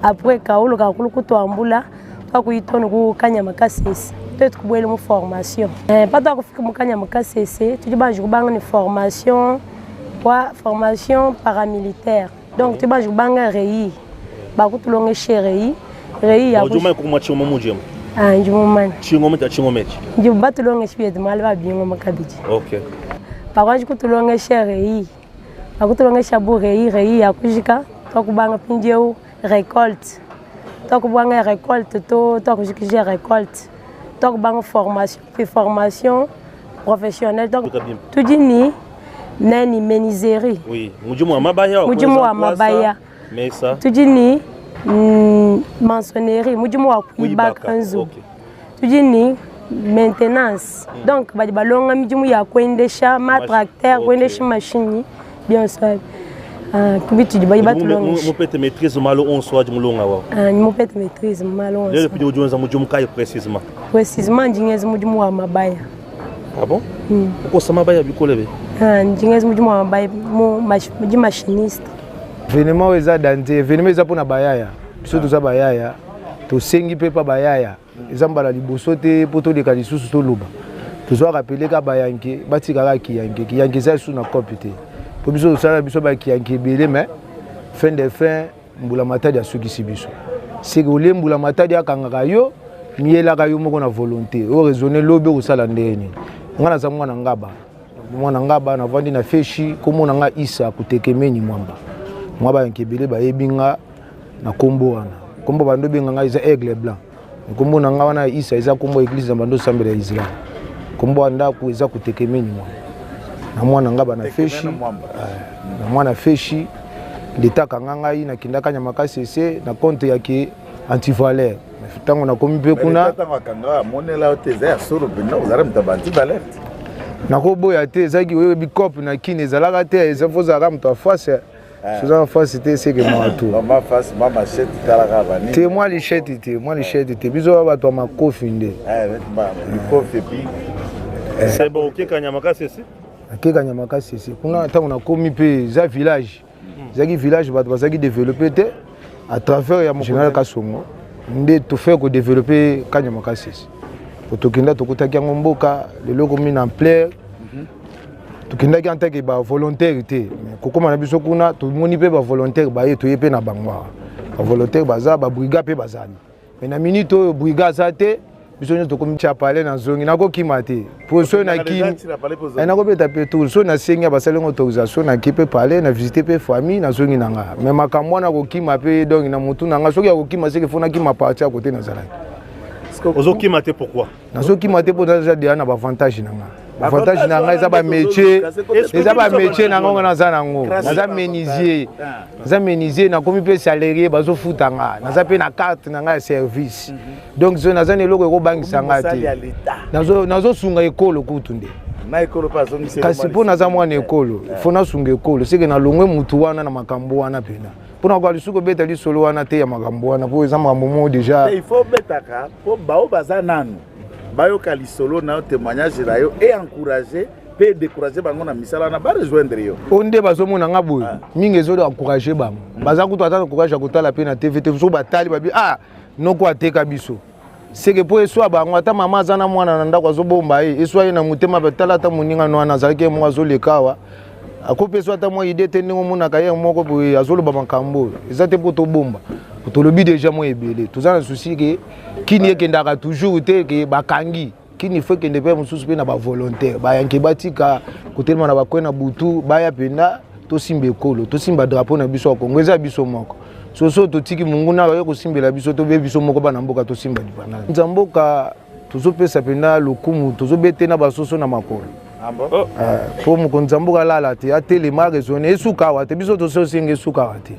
après kaulu kakulu kutwambula to kuitono ku kanya makasese peut-être que une formation pas tant que fika makasese tu dis ba jubanga une formation paramilitaire donc tu ba jubanga rei ba kutulonge rei ya juma ko mwachi momujem njumman chingometi njuba tulonge chiye de mal ba bingo makabiji OK par contre kutulonge rei ba kutulonge shabu rei ya kujika to kubanga pinjeu récolte to kubanga récolte to kujikije récolte donc bango formation professionnelle donc tu dis ni nani menuiserie oui mujumu wa mabaya mais ça tu dis ni maçonnerie mujumu wa kuiba kanzu tu dis ni maintenance donc ba balonga mujumu ya kwendesha tracteur kwendesha machine bien sûr kubitu di ba tulonga mo pete maîtrise malo on soit du mulonga wa mo pete maîtrise malo le pidi ojonza mujumu kai précisément njingezi mujumu wa mabaya ah bon uko sama mabaya bikolebe njingezi mujumu wa mabaya mo machiniste événement eza dante événement eza pona bayaya biso toza bayaya tosengi pe pa bayaya eza mbala liboso te poto de kalisusu to loba tozo rappeler ka bayanke batikaka kiyanke eza sous na copie te po biso tosala biso ba kiyanke belé mais fin de fin mbula matadi asukisi biso c'est que le mbula matadi akangaka yo mielaka yo moko na volonté o raisonner lobe osala ndeni ngana za mwana ngaba na vandi na feshi komona nga isa kutekemeni mwamba yankebele ba yebinga na kombo wana kombo bando benga nga isa aigle blanc kombo na nga wana isa isa kombo église na bando sambela ya Israël kombo anda ku isa kutekemeni na mwana ngaba na feshi na mwana feshi litaka ngai na kindaka nya makasese na compte yake antivaleur tango na komi pe kuna tango monela oteza ya solo bino uzara mtabanti d'alerte na koboya te zaki wewe bikop na kine zalaka te ezafoza ka mtu afase soza face te c'est que moi tout mama face mama chete talaka bani te moi les chete te bizo ba to makofi nde ba makofi pi c'est bon OK kanya makasese akeka nya makasese kuna tango na komi pe za village zaki village ba bazaki développer te à travers ya général Kasongo nde to faire ko développer kanya makasese potokinda tokutaki yango mboka lelo komi na plaire tokindaki antaki ba volontaire te kokoma na biso kuna tomoni pe ba volontaire ba ye toye pe na bangwa ba volontaire baza ba brigade pe bazali mais na minute oyo brigade za te biso nyo tokomi cha parler na zongi nako kima te pour so na kim na ko beta pe tout so na sengi ba salengo autorisation na ki pe parler na visiter pe famille na zongi nanga mais makamwa na ko kima pe donc na mutu nanga soki ya ko kima c'est que fona kima partir à côté na zalaki ozoki maté pourquoi nazoki maté pour déjà déjà na avantage nanga avantage nanga eza ba métier nanga ngona za nango naza menuisier na komi pe salarié bazo futanga naza pe na carte nanga ya service donc zo naza ne loko ko bangisa ngati nazo sunga ekolo kutunde na ekolo pa zongi kasi po naza mwana ekolo fona sunga ekolo c'est que na longwe mutu wana na makambo wana pena pona kwa lisuko beta li solo wana te ya makambo wana po eza makambo déjà il faut betaka po bao baza nanu bayo kali solo na témoignage la yo et encourager pe décourager bango na misala na ba rejoindre yo onde bazomona nga boye mingi ezo encourager bango baza kutu ata encourager kotala pe na TVT so batali babi noko ateka biso seke po eswa bango ata mama azana mwana na ndako azobomba ye eswa ye na mutema betala ata moninga no azalaki mwa azolekawa akopeso ata mwa idée te ndenge omonaka ye moko boye azoloba makambo eza te mpo tobomba tolobi déjà mwa ebele toza na souci ke kini ekendaka toujours te ke bakangi kini faut kende mpe mosusu mpe na bavolontaire bayanke batika kotelema na bakwena butu baya penda tosimba ekolo tosimba drapeau na biso ya Kongo eza biso moko soso totiki munguna yo kosimbela biso tobe biso moko bana mboka tosimba dipana nzamboka tozopesa penda lokumu tozobete na basoso na makolo po mokonzi mboka lala te atelema raisonne esuka awa te biso tososenga esuka awa te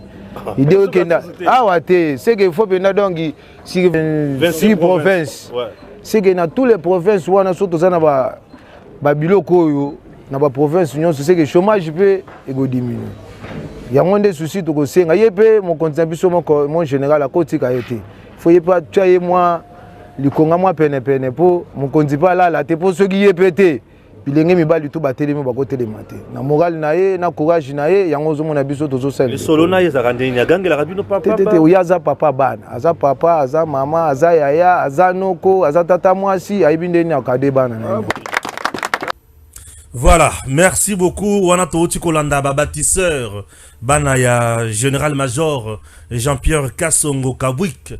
idée okenda awa te c'est que faut penda donc si 26 provinces c'est que dans toutes les provinces wana so tozana ba biloko oyo na ba province nyonso c'est que chômage peut diminuer yango nde souci tokosenga ye pe mokonzi biso moko mon général akotika ete faut ye pas tuaye moi likonga moi pene pene po mokonzi pa lala te po soki ye pete bilenge mibali to batelemi bakotelema te na moral na ye na courage na ye yango zomona biso tozosala le solo na ye zakandeni agangela kabino papa te oyaza papa bana aza papa aza mama aza yaya aza noko aza tata mwasi ayibi ndeni akade bana na Voilà, merci beaucoup. Wana touti kolanda bâtisseur bana ya général-major Jean-Pierre Kassongo Kabwik,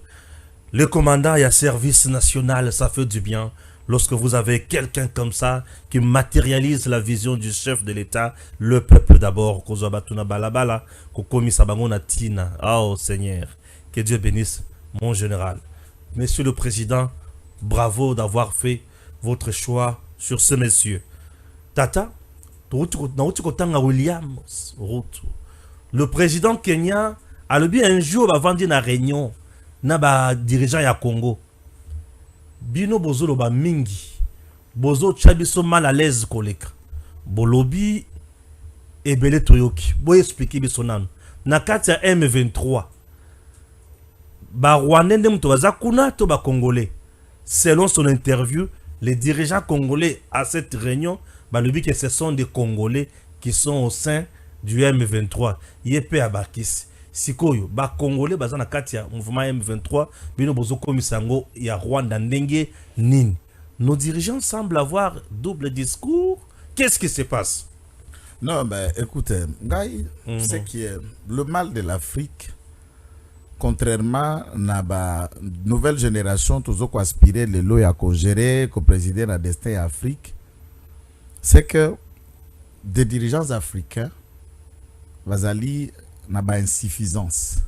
le commandant ya service national, ça fait du bien. Lorsque vous avez quelqu'un comme ça qui matérialise la vision du chef de l'État, le peuple d'abord, Kozobatuna Balabala, Kokomi Sabangona Tina. Oh Seigneur, que Dieu bénisse mon général. Monsieur le Président, bravo d'avoir fait votre choix sur ce monsieur. Tata, Williams, le président Kenya a le bien un jour avant d'une réunion, na dirigeant ya Congo. Bino bozo loba mingi, bozo chabiso mal à l'aise koleka. Bolobi ebele toyoki. Boy expliquer biso nanu. Na kati ya M23. Ba Rwandais ndem to bazakuna to ba Congolais. Selon son interview, les dirigeants congolais à cette réunion balobi que ce sont des Congolais qui sont au sein du M23. Yepe abakisi. Sikoyo, ba Congolais baza na kati ya mouvement M23, bino bozo komisango ya Rwanda ndenge nini. Nos dirigeants semblent avoir double discours. Qu'est-ce qui se passe? Non, ben écoutez, c'est qui est le mal de l'Afrique. Contrairement à la nouvelle génération, toujours qu'on aspirait les lois à gérer, qu'on présidait la destin Afrique, c'est que des dirigeants africains, Vazali n'a pas insuffisance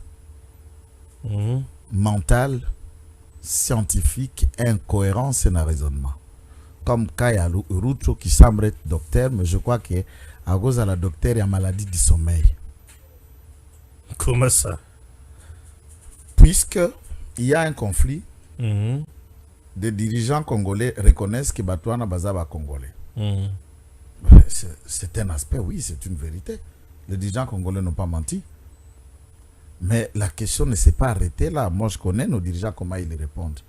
mentale, scientifique, incohérence et un raisonnement. Comme Kaya Ruto qui semble être docteur, mais je crois que à cause de la docteur, il y a maladie du sommeil. Comment ça? Puisque il y a un conflit, des dirigeants congolais reconnaissent que Batouana Bazaba congolais. C'est un aspect, oui, c'est une vérité. Les dirigeants congolais n'ont pas menti. Mais la question ne s'est pas arrêtée là. Moi, je connais nos dirigeants, comment ils répondent.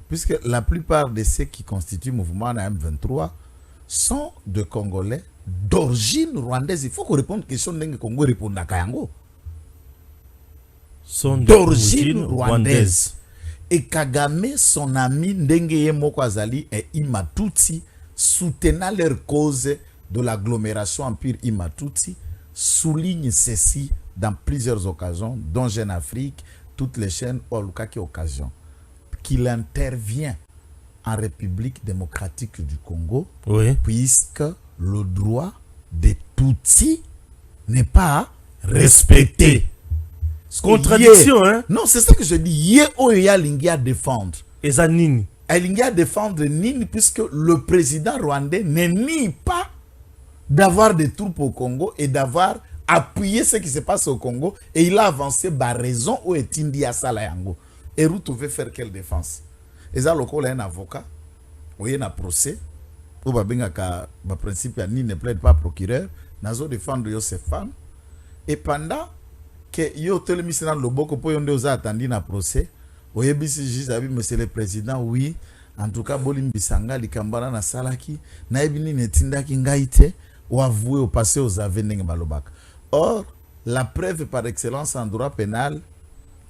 Puisque la plupart de ceux qui constituent le mouvement M23 sont de Congolais d'origine rwandaise. Il faut qu'on réponde à la question de Congo répond à Kayango. Sont d'origine rwandaise. Et Kagame, son ami Ndenge Moko Azali et Imatutsi, soutenant leur cause de l'agglomération Empire Imatutsi, souligne ceci dans plusieurs occasions, dont Jeune Afrique, toutes les chaînes, Olukaki occasion, qu'il intervient en République démocratique du Congo, puisque le droit des Tutsis n'est pas respecté. Contradiction, hein? Non, c'est ça que je dis. Yé Oya Lingia défendre. Et ça nini? Lingia défendre Nini, puisque le président rwandais ne nie pas d'avoir des troupes au Congo et d'avoir appuyé ce qui se passe au Congo. Et il a avancé par raison où est India Salayango. Et Ruto veut faire quelle défense? Et ça, le col est un avocat. Il y a un procès. Où le principe Nini ne plaide pas procureur. Nazo défendre ses femmes. Et pendant que yo telemisi na loboko po yonde oza attendi na procès oyebisi juge abi monsieur le président oui en tout cas bolimbisanga likambana na salaki na ebini netindaki ngaite ou avoué au passé aux avending balobaka. Or la preuve par excellence en droit pénal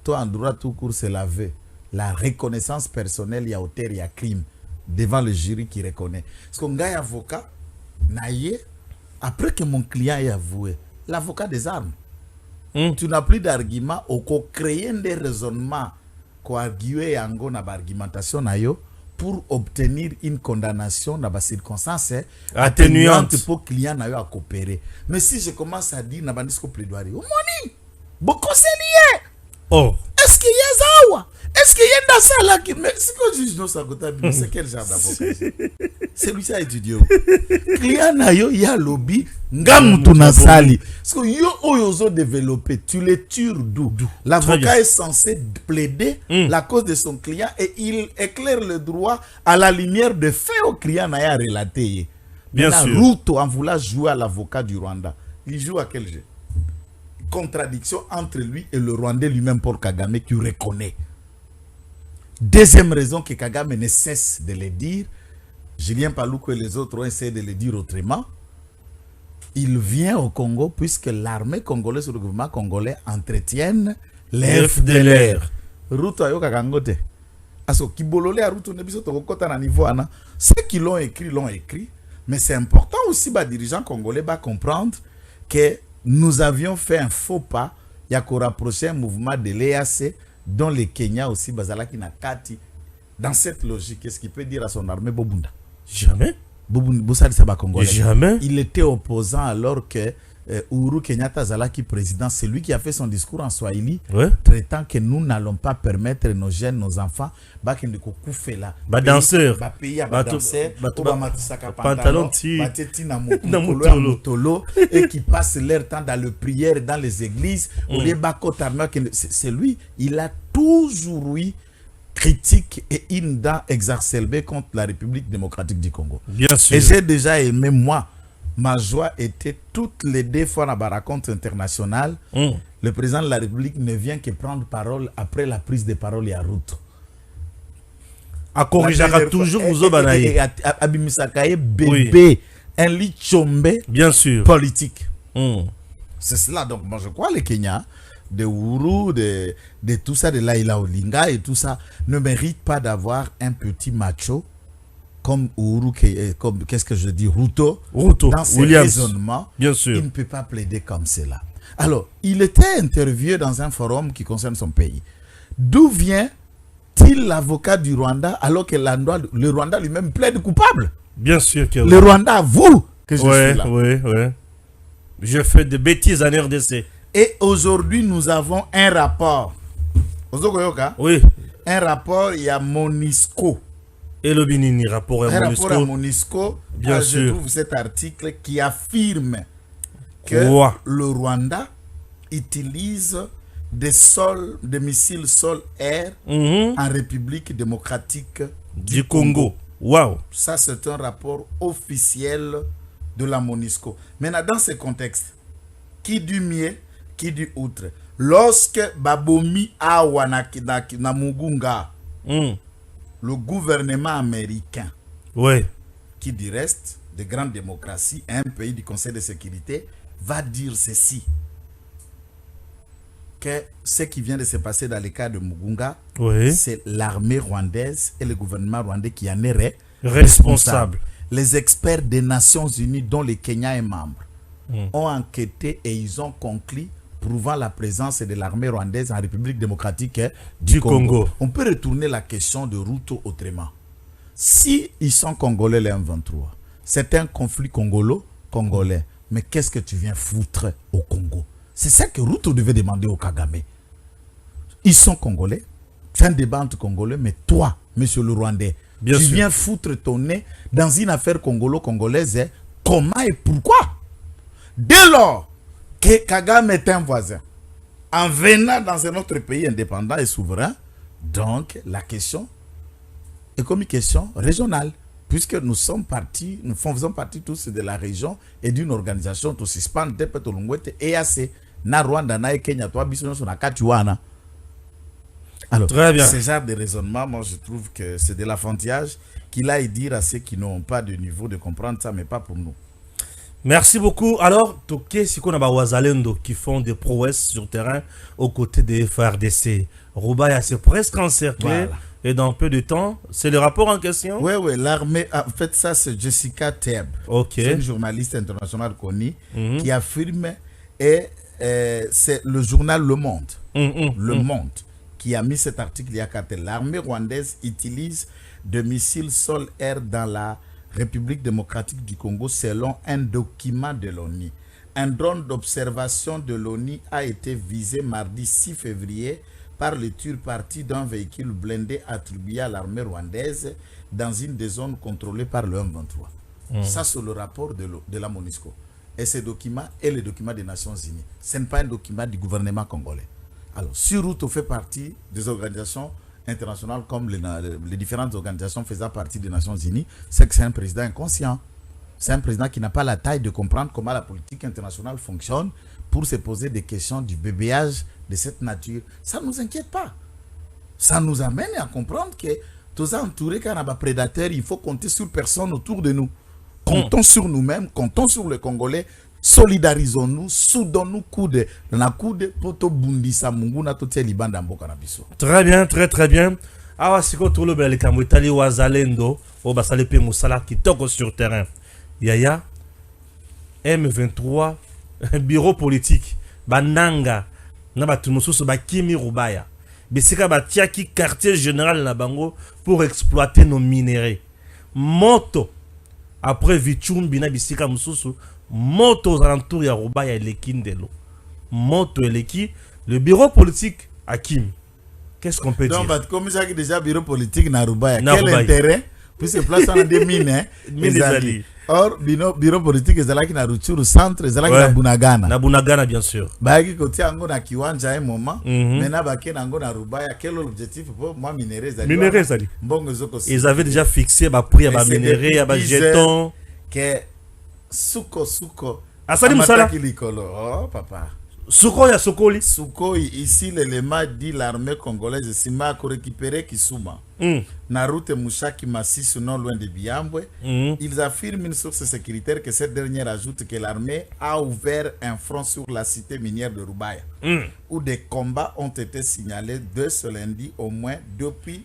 to en droit tout court c'est l'aveu. la reconnaissance personnelle, il y a auteur, il y a crime devant le jury qui reconnaît. Parce qu'on gagne avocat, après que mon client ait avoué, l'avocat des armes. Tu n'as plus d'argument, au créer des raisonnements coarguer yango na argumentation na yo pour obtenir une condamnation dans des circonstances atténuantes pour client na yo à coopérer. Mais si je commence à dire na bandisco plaidoirie, oh moni, beaucoup c'est lié. Oh, est-ce qu'il y a ça? Est-ce qu'il y a dans ça là qui mais si que juge non ça c'est quel genre d'avocat? C'est lui ça étudié. Client na yo y a lobby ngam tu na sali. Parce que yo oyozo développé, tu les tues d'où? L'avocat est censé plaider la cause de son client et il éclaire le droit à la lumière de faits au client na ya relaté. Bien sûr. Ruto en voulant jouer à l'avocat du Rwanda, il joue à quel jeu? Contradiction entre lui et le Rwandais lui-même Paul Kagame qui reconnaît. Deuxième raison que Kagame ne cesse de le dire, Julien Paluku et les autres ont essayé de le dire autrement, il vient au Congo puisque l'armée congolaise ou le gouvernement congolais entretiennent les FDLR. Ruto ayo kakangote. Aso kibolole a Ruto nebiso to kota na niveau ana. Ceux qui l'ont écrit, mais c'est important aussi les dirigeants congolais va comprendre que nous avions fait un faux pas, il y a qu'on rapproché un mouvement de l'EAC dont le Kenya aussi bazalaki na kati. Dans cette logique, qu'est-ce qu'il peut dire à son armée Bobunda? Jamais. Jamais. Il était opposant alors que Uhuru Kenyatta Zalaki président, c'est lui qui a fait son discours en Swahili, traitant que nous n'allons pas permettre nos jeunes, nos enfants, danseurs, pantalon et qui passent leur temps dans le prière et dans les églises. C'est lui, il a toujours eu critique et une dent exacerbée contre la République démocratique du Congo. Bien sûr. Et j'ai déjà aimé, moi, ma joie était toutes les 2 fois dans la rencontre internationale. Le président de la République ne vient que prendre parole après la prise de parole et à route. A corriger toujours vous obanaï. Abimisakaye bébé, un lit chombe. Bien sûr. Politique. C'est cela. Donc, moi, je crois le Kenya, de Uhuru, de tout ça, de Laila Olinga et tout ça, ne mérite pas d'avoir un petit macho comme Uhuru, comme qu'est-ce que je dis, Ruto dans ses raisonnements. Bien sûr. Il ne peut pas plaider comme cela. Alors, il était interviewé dans un forum qui concerne son pays. D'où vient-il l'avocat du Rwanda alors que le Rwanda lui-même plaide coupable? Bien sûr que le Rwanda avoue que je suis là. Oui. Je fais des bêtises en RDC. Et aujourd'hui, nous avons un rapport. Oui. Un rapport, il y a MONUSCO. Et le Binini, rapport à MONUSCO. Rapport à MONUSCO. Bien sûr. Je trouve cet article qui affirme que le Rwanda utilise des missiles sol-air en République démocratique du Congo. Wow. Ça, c'est un rapport officiel de la MONUSCO. Maintenant, dans ce contexte, qui du mieux, qui du outre, lorsque Babomi Awa na Mugunga, le gouvernement américain, qui du reste de grande démocratie, un pays du Conseil de sécurité, va dire ceci, que ce qui vient de se passer dans le cas de Mugunga, c'est l'armée rwandaise et le gouvernement rwandais qui en est responsable. Les experts des Nations Unies, dont le Kenya est membre, ont enquêté et ils ont conclu prouvant la présence de l'armée rwandaise en République démocratique du Congo. On peut retourner la question de Ruto autrement. Si ils sont congolais les M23, c'est un conflit congolais. Mais qu'est-ce que tu viens foutre au Congo? C'est ça que Ruto devait demander au Kagame. Ils sont congolais, c'est un débat entre congolais, mais toi, monsieur le Rwandais, tu viens foutre ton nez dans une affaire congolaise, comment et pourquoi? Dès lors que Kagame est un voisin, en venant dans un autre pays indépendant et souverain, donc la question est comme une question régionale, puisque nous sommes partis, nous faisons partie tous de la région et d'une organisation, tout suspend, EAC, na Rwanda, na Kenya, toi, bisous, na Katuana. Alors, ce genre de raisonnement, moi je trouve que c'est de l'enfantillage qu'il aille dire à ceux qui n'ont pas de niveau de comprendre ça, mais pas pour nous. Merci beaucoup. Alors, Toké, si on a Wazalendo qui font des prouesses sur terrain aux côtés des FARDC. Roubaya, c'est presque encerclé. Voilà. Et dans peu de temps, c'est le rapport en question? Oui, oui, l'armée, en fait, ça c'est Jessica Tebb. Ok. C'est une journaliste internationale connue qui affirme, et c'est le journal Le Monde, Le Monde, qui a mis cet article il y a 4 ans. L'armée rwandaise utilise des missiles sol-air dans la République démocratique du Congo selon un document de l'ONU. Un drone d'observation de l'ONU a été visé mardi 6 février par le tir parti d'un véhicule blindé attribué à l'armée rwandaise dans une des zones contrôlées par le M23. Ça, c'est le rapport de la MONUSCO. Et ce document est le document des Nations Unies. Ce n'est pas un document du gouvernement congolais. Alors, Suruto fait partie des organisations internationales comme les différentes organisations faisant partie des Nations Unies. C'est que c'est un président inconscient. C'est un président qui n'a pas la taille de comprendre comment la politique internationale fonctionne pour se poser des questions du bébéage de cette nature. Ça ne nous inquiète pas. Ça nous amène à comprendre que tous entourés quand on a prédateurs, il faut compter sur personne autour de nous. Comptons sur nous-mêmes, comptons sur les Congolais, solidarisons-nous, soudons-nous coude na coude poto bundisa munguna totie libanda mboka na biso. Très bien, très très bien. Awa siko tolo bele kambo itali Wazalendo o basale pe musala kitoko sur terrain. Yaya M23 bureau politique bananga na batu mususu bakimi Rubaya. Besika batiaki quartier général na bango pour exploiter nos minéraux. Moto après Vichumbi na bisika mususu moto aux alentours ya Rubaya eleki ndelo. Moto eleki le bureau politique Hakim. Qu'est-ce qu'on peut dire? Donc, comme ça, déjà bureau politique na Rubaya. Na Quel Rubaya. intérêt? Puisque place on a des mines, Mine ezali. Or, bureau politique ezalaki na Rutshuru centre, ezalaki na Bunagana. Na Bunagana, bien sûr. Baki kotia ango na kiwanja un moment, maintenant baki na ango na Rubaya. Quel objectif pour moi minéraux ezali? Minéraux ezali. Mbongo zoko. Ils avaient déjà fixé ba prix à ba minéraux, à ba jetons. Que suko. Asali musala. Likolo. Oh papa. Suko ya Sokoli. Suko ici l'élément dit l'armée congolaise Sima a récupéré Kisuma. Na route Mouchaki Masisi non loin de Biambwe. Ils affirment une source sécuritaire que cette dernière ajoute que l'armée a ouvert un front sur la cité minière de Rubaya où des combats ont été signalés de ce lundi au moins depuis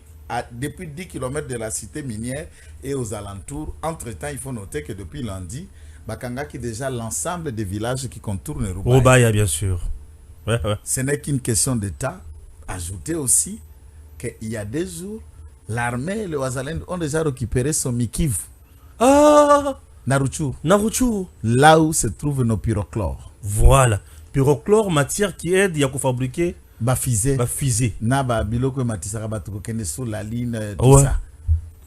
10 km de la cité minière et aux alentours. Entre-temps, il faut noter que depuis lundi, Bakanga qui déjà l'ensemble des villages qui contournent Rubaya. Rubaya, bien sûr. Ouais. Ce n'est qu'une question d'État. Ajoutez aussi qu'il y a des jours, l'armée et le Wazalendo ont déjà récupéré son Mikiv. Ah, Naruchuru. Là où se trouvent nos pyrochlores. Voilà. Pyrochlore, matière qui aide à fabriquer Bafisé. Naba biloko matisaka batuko kende sur la ligne, tout ça.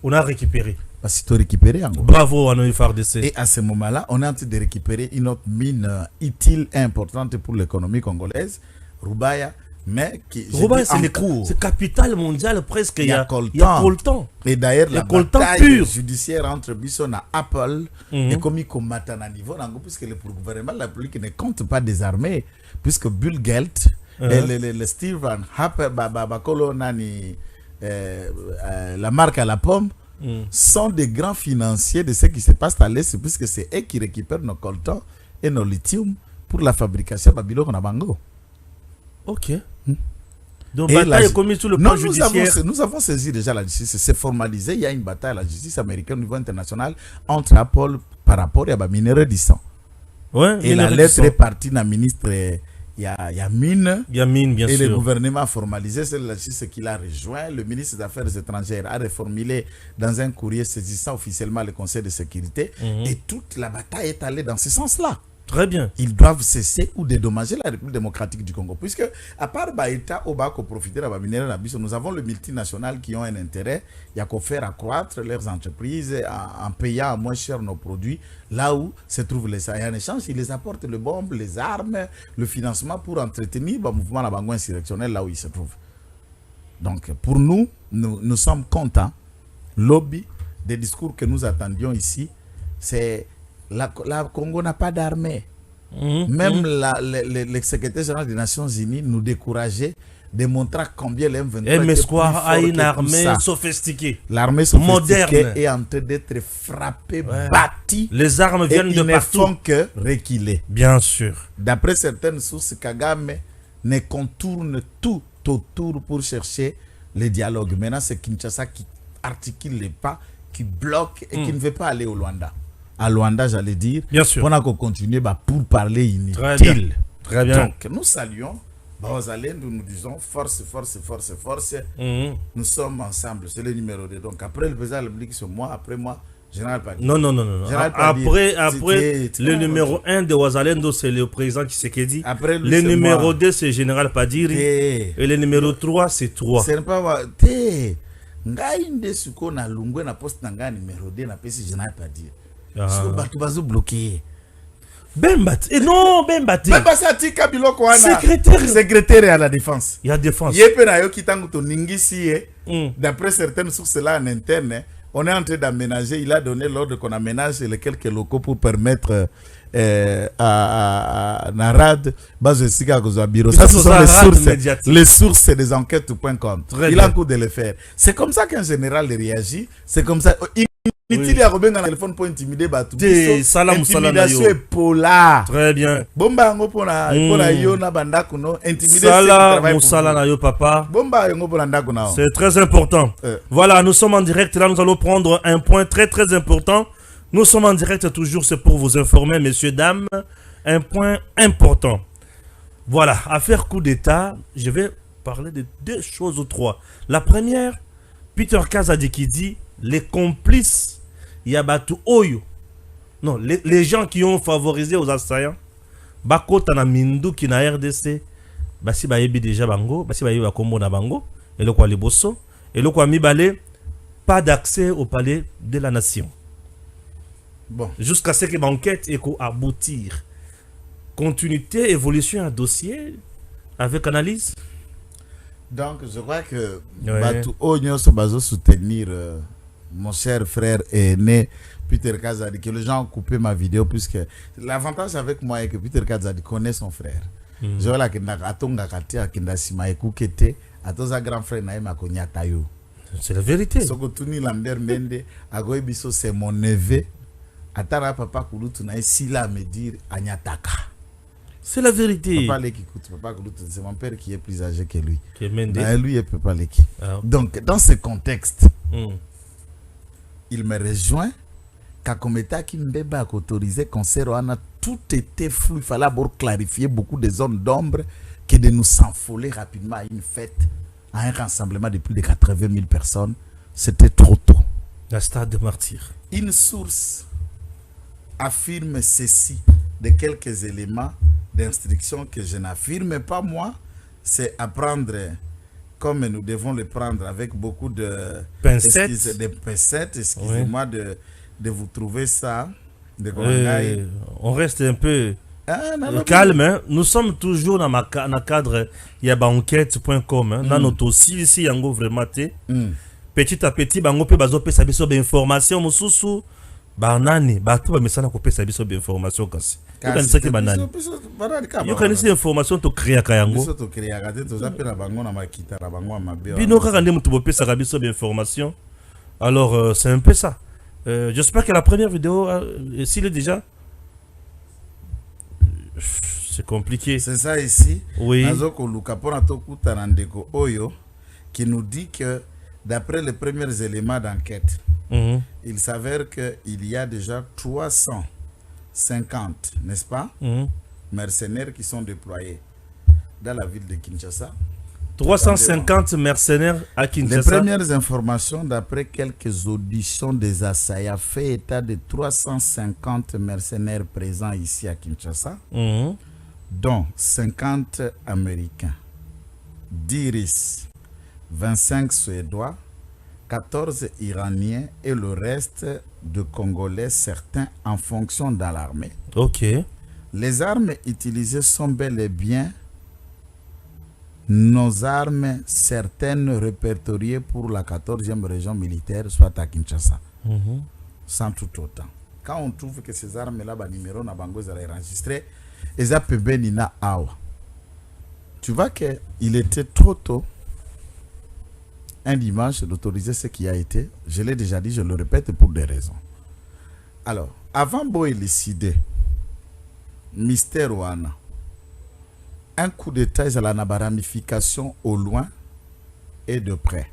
On a récupéré. Parce que récupéré en gros. Bravo à nos FARDC. Et à ce moment-là, on est en train de récupérer une autre mine utile et importante pour l'économie congolaise, Rubaya, mais qui Rubaya, c'est le capital mondial presque. Il y a Coltan. Et d'ailleurs, la bataille judiciaire entre Bisson et Apple est comme à niveau, puisque le gouvernement de la République ne compte pas des armées, puisque Bill Gates et le Stephen Harper, la marque à la pomme, sont des grands financiers de ce qui se passe à l'Est, puisque c'est eux qui récupèrent nos coltans et nos lithium pour la fabrication de Biloko na Bango. Ok. Donc, bataille est commise sur le plan judiciaire. Nous avons saisi déjà la justice, c'est formalisé. Il y a une bataille à la justice américaine au niveau international entre Apple par rapport à minéraux du sang. Ouais, et la lettre est partie dans le ministre. Il y a Mine, bien et sûr. le gouvernement a formalisé, c'est la justice qui l'a rejoint. Le ministre des Affaires étrangères a reformulé dans un courrier saisissant officiellement le Conseil de sécurité. Et toute la bataille est allée dans ce sens-là. Très bien. Ils doivent cesser ou dédommager la République démocratique du Congo. Puisque, à part Baïta, Obako profiter de la minérale, nous avons les multinationales qui ont un intérêt. Il y a qu'à faire accroître leurs entreprises en payant à moins cher nos produits. Là où se trouvent les Sahel. En échange, ils les apportent les bombes, les armes, le financement pour entretenir le mouvement insurrectionnel là où ils se trouvent. Donc, pour nous, nous sommes contents. Lobby des discours que nous attendions ici, c'est la Congo n'a pas d'armée. Même le secrétaire général des Nations Unies nous décourageait, démontrant combien le M23 a une armée sophistiquée. L'armée sophistiquée est en train d'être frappée, bâtie. Les armes viennent de partout. Ils ne font que reculer. Bien sûr. D'après certaines sources, Kagame ne contourne tout autour pour chercher le dialogue. Maintenant, c'est Kinshasa qui articule les pas, qui bloque et qui ne veut pas aller au Luanda. À Luanda, j'allais dire. Bien sûr. On a continué pour parler inutile. Très bien. Très bien. Donc, nous saluons. Nous disons force. Nous sommes ensemble. C'est le numéro 2. Donc, après le président de la République, c'est moi. Après moi, Général Padiri. Non. Après le numéro 1 de Ouazalendo, c'est le président Tshisekedi. Le numéro 2, c'est Général Padiri. Et le numéro 3, c'est 3. C'est pas Ngaïnde Suko na Lungwe na poste nanga numéro 2 na PC Général Padiri. Parce que bazo bloqué. Bembati. Secrétaire à la défense. Il y a défense. D'après certaines sources là en interne, on est en train d'aménager. Il a donné l'ordre qu'on aménage les quelques locaux pour permettre à Narad, bureau. Ça, ce sont les sources des enquêtes.com. Il a un coup de le faire. C'est comme ça qu'un général réagit. C'est comme ça. Il a robé dans le téléphone pour intimider Batou. Intimidation est polar. Très bien. Bomba ngo pona yo na banda kuno intimider papa. Bomba ngo pona ndako na. C'est très important. Voilà, nous sommes en direct là, nous allons prendre un point très important. Nous sommes en direct toujours, c'est pour vous informer messieurs dames, un point important. Voilà, affaire coup d'état, je vais parler de 2 choses ou 3. La première, Peter Kazadi qui dit les complices Yabatu Oyo. Non, les gens qui ont favorisé aux assaillants, Bakota na Mindu qui na RDC, basi bayebi déjà bango, basi bayebi bakombo na bango, et le quoi liboso, et le quoi mibale, pas d'accès au palais de la nation. Bon. Jusqu'à ce que l'enquête ait aboutir. Continuité, évolution, un dossier avec analyse. Donc, je crois que Batu Oyo se base soutenir mon cher frère aîné Peter Kazadi, que les gens ont coupé ma vidéo, puisque l'avantage avec moi est que Peter Kazadi connaît son frère. Je vois là que Atonga Katia, Kindasima Ekukete, Atoza grand frère Naïma Konyatayo. C'est la vérité. Sokotuni Lander Mende, Agoebiso, c'est mon neveu. Atara Papa Kouloutou Naïsi là me dire Agnataka. C'est la vérité. Papa Leki, Papa Kouloutou, c'est mon père qui est plus âgé que lui. Qui est Mende. Lui et Papa Leki. Donc, dans ce contexte, il me rejoint. Kakometa qui m'beba autorisé concert, on a tout été flou. Il fallait d'abord clarifier beaucoup de zones d'ombre que de nous s'enfoler rapidement à une fête, à un rassemblement de plus de 80 000 personnes. C'était trop tôt. La stade de martyr. Une source affirme ceci de quelques éléments d'instruction que je n'affirme pas moi. C'est à prendre comme nous devons le prendre avec beaucoup de pincettes. Excusez-moi de vous trouver ça. On reste un peu calme. Hein? Nous sommes toujours dans le cadre enquête.com. Hein? Dans notre dossier ici, yango vraiment petit à petit, bango pe bazo pe sabiso be information mususu banani batu ba mesana ko pe sabiso be information kasi. Yo kanisa ke banani. Yo kanisa information to créer ka yango. To créer ka to zapela bango na makita na bango mabe. Bino ka kande mutu bo pe sabiso be information. Alors c'est un peu ça. J'espère que la première vidéo, s'il est déjà... C'est compliqué. C'est ça ici. Oui. Qui nous dit que d'après les premiers éléments d'enquête, il s'avère qu'il y a déjà 350, n'est-ce pas, mercenaires qui sont déployés dans la ville de Kinshasa. 350 mercenaires à Kinshasa. Les premières informations, d'après quelques auditions des assaillants, fait état de 350 mercenaires présents ici à Kinshasa, dont 50 Américains, 10 Russes, 25 Suédois, 14 Iraniens et le reste de Congolais, certains en fonction dans l'armée. Ok. Les armes utilisées sont bel et bien nos armes, certaines répertoriées pour la 14e région militaire, soit à Kinshasa, sans tout autant. Quand on trouve que ces armes-là, numéro na bango est enregistré, eza pembeni na awa. Tu vois qu'il était trop tôt un dimanche d'autoriser ce qui a été. Je l'ai déjà dit, je le répète pour des raisons. Alors, avant de élucider mystère wana, un coup d'état est la ramification au loin et de près.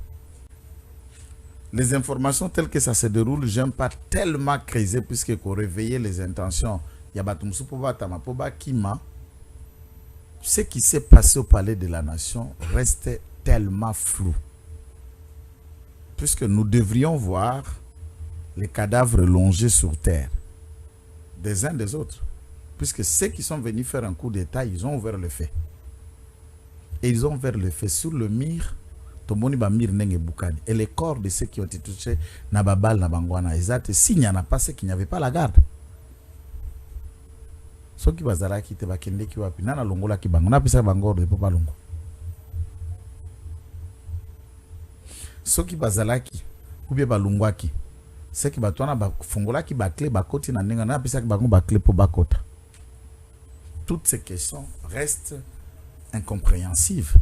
Les informations telles que ça se déroule, j'aime pas tellement creuser puisque qu'on réveillait les intentions. Il y a ce qui s'est passé au palais de la nation reste tellement flou. Puisque nous devrions voir les cadavres longés sur terre, des uns des autres. Puisque ceux qui sont venus faire un coup d'état, ils ont ouvert le feu. Et ils ont ouvert le feu sur le mur. Et les corps de ceux qui ont été touchés, Nababal, Nabangwana, exact. S'il n'y en a pas, c'est qu'il n'y avait pas la garde. Ce qui va zara qui te va kende qui va pinana longola ki bango na pisa bango de papa longo. Ce qui va zara qui ou bien balungwa qui c'est qui va tourner ba fongola qui ba clé ba koti na nenga na pisa ki bango ba clé pour ba kota. Toutes ces questions restent incompréhensibles.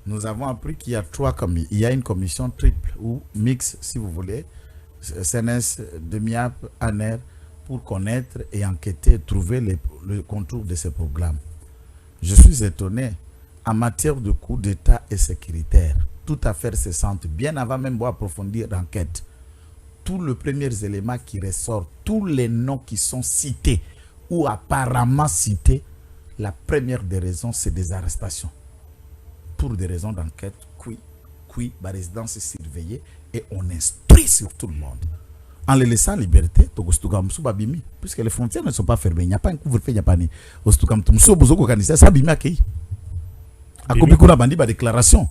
Nous avons appris qu'il y a il y a une commission triple ou mixte si vous voulez, CNS, DEMIAP, ANER, pour connaître et enquêter, trouver le contour de ces programmes. Je suis étonné, en matière de coup d'État et sécuritaire, toute affaire se sente bien avant même d'approfondir l'enquête. Tous les premiers éléments qui ressortent, tous les noms qui sont cités ou apparemment cités, la première des raisons, c'est des arrestations. Pour des raisons d'enquête, la résidence est surveillée et on instruit sur tout le monde. En les laissant en liberté, puisque les frontières ne sont pas fermées, il n'y a pas un couvre-feu, il n'y a pas ni. Déclaration.